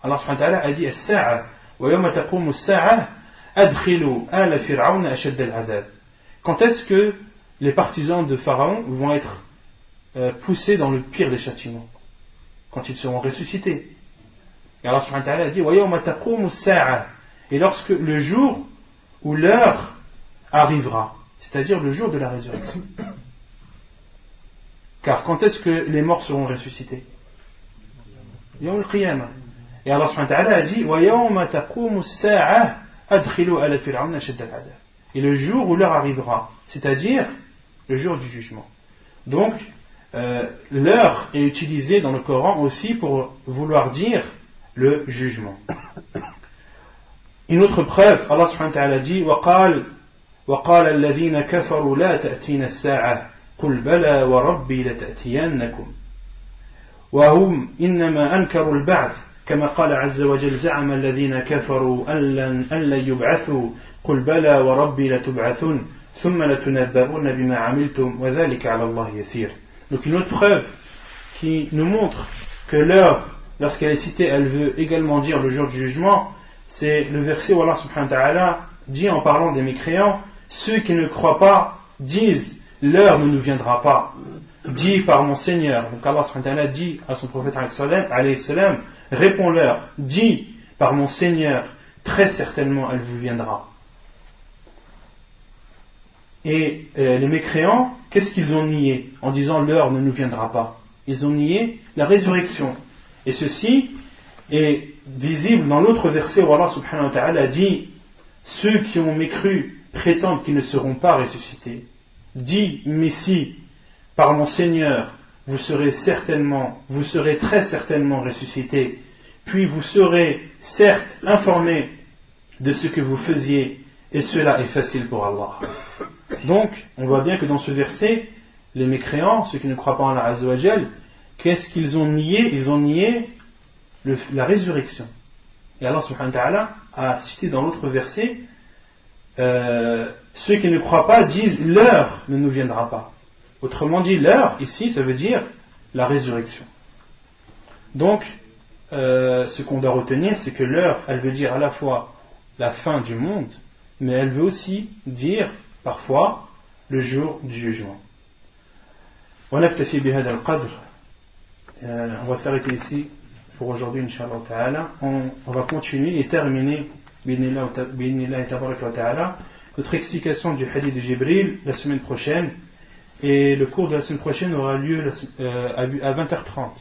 [SPEAKER 1] Allah subhanahu wa ta'ala a dit as-sa'a wa yawma taqumu as-sa'a adkhilu ala fir'auna ashadd al-'adab. Quand est-ce que les partisans de Pharaon vont être poussés dans le pire des châtiments? Quand ils seront ressuscités. Et Allah subhanahu wa ta'ala a dit wa yawma taqumu as-sa'a, et lorsque le jour où l'heure arrivera, c'est-à-dire le jour de la résurrection. Car quand est-ce que les morts seront ressuscités? Yawm al-qiyamah. Et Allah subhanahu wa ta'ala a dit wa yawma taqumu as-sa'a adkhilu ala fir'auna ashadd al-'adab. Et le jour où l'heure arrivera, c'est-à-dire le jour du jugement. Donc l'heure est utilisée dans le Coran aussi pour vouloir dire le jugement. Une autre preuve, Allah subhanahu wa ta'ala dit وقال الذين كفروا لا تأتينا الساعة قل بلى وربي لتأتينكم وهم إنما أنكروا البعث كما قال عز وجل زعم الذين كفروا أن لن يبعثوا قل بلى وربي لتبعثون ثم لتنبؤون بما عملتم وذلك على الله يسير. Donc une autre preuve qui nous montre que l'heure, lorsqu'elle est citée, elle veut également dire le jour du jugement, c'est le verset où Allah subhanahu wa ta'ala dit en parlant des mécréants, ceux qui ne croient pas disent l'heure ne nous viendra pas, dit par mon Seigneur. Donc Allah subhanahu wa ta'ala dit à son prophète alayhi salam, réponds-leur, dis par mon Seigneur, très certainement elle vous viendra. Et les mécréants, qu'est-ce qu'ils ont nié en disant l'heure ne nous viendra pas? Ils ont nié la résurrection. Et ceci est visible dans l'autre verset où Allah subhanahu wa ta'ala dit ceux qui ont mécru prétendent qu'ils ne seront pas ressuscités. Dis, mais si, par mon Seigneur, vous serez très certainement ressuscités, puis vous serez certes informés de ce que vous faisiez, et cela est facile pour Allah. Donc, on voit bien que dans ce verset, les mécréants, ceux qui ne croient pas en Allah Azza wa Jal, qu'est-ce qu'ils ont nié? Ils ont nié la résurrection. Et Allah subhanahu wa ta'ala a cité dans l'autre verset ceux qui ne croient pas disent l'heure ne nous viendra pas. Autrement dit, l'heure ici ça veut dire la résurrection. Donc ce qu'on doit retenir, c'est que l'heure elle veut dire à la fois la fin du monde, mais elle veut aussi dire parfois le jour du jugement. On va s'arrêter ici pour aujourd'hui, Inch'Allah Ta'ala. On va continuer et terminer notre explication du hadith de Jibril la semaine prochaine. Et le cours de la semaine prochaine aura lieu à 20h30.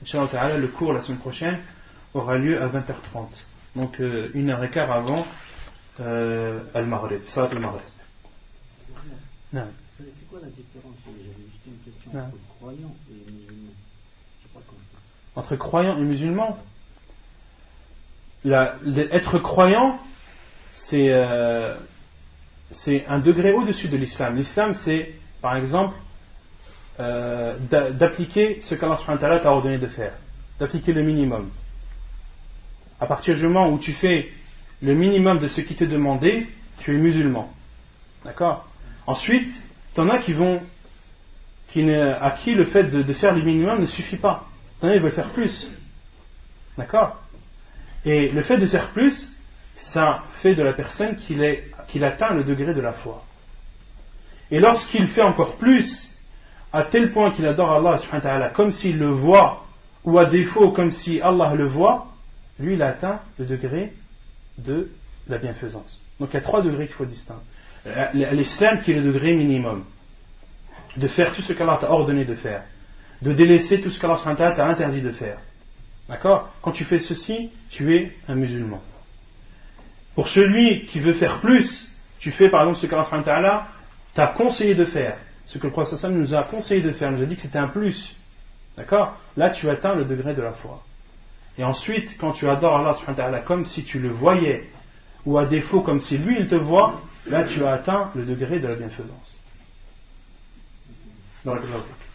[SPEAKER 1] Inch'Allah Ta'ala, le cours la semaine prochaine aura lieu à 20h30. Donc 1h15 avant Al-Maghrib, Salat Al-Maghrib. Non.
[SPEAKER 3] C'est quoi la différence? J'avais juste une question entre croyants et musulmans. Je sais pas comment.
[SPEAKER 1] Entre croyants et musulmans, être croyant, c'est un degré au-dessus de l'islam. L'islam, c'est, par exemple, d'appliquer ce qu'Allah subhanahu wa ta'ala t'a ordonné de faire, d'appliquer le minimum. À partir du moment où tu fais le minimum de ce qui t'est demandé, tu es musulman. D'accord? Ensuite, t'en as à qui le fait de faire le minimum ne suffit pas. T'en as qui veulent faire plus. D'accord? Et le fait de faire plus, ça fait de la personne qu'il atteint le degré de la foi. Et lorsqu'il fait encore plus, à tel point qu'il adore Allah subhanahu wa ta'ala comme s'il le voit, ou à défaut comme si Allah le voit, lui il a atteint le degré de la bienfaisance. Donc il y a 3 degrés qu'il faut distinguer. L'islam qui est le degré minimum, de faire tout ce qu'Allah t'a ordonné de faire, de délaisser tout ce qu'Allah subhanahu wa ta'ala t'a interdit de faire. D'accord? Quand tu fais ceci, tu es un musulman. Pour celui qui veut faire plus, tu fais par exemple ce qu'Allah subhanahu wa ta'ala t'a conseillé de faire, ce que le prophète sallallahu alayhi wa sallam nous a conseillé de faire, nous a dit que c'était un plus. D'accord? Là tu atteins le degré de la foi. Et ensuite, quand tu adores Allah subhanahu wa ta'ala comme si tu le voyais, ou à défaut comme si lui il te voit, là tu as atteint le degré de la bienfaisance. Barakallahu fik.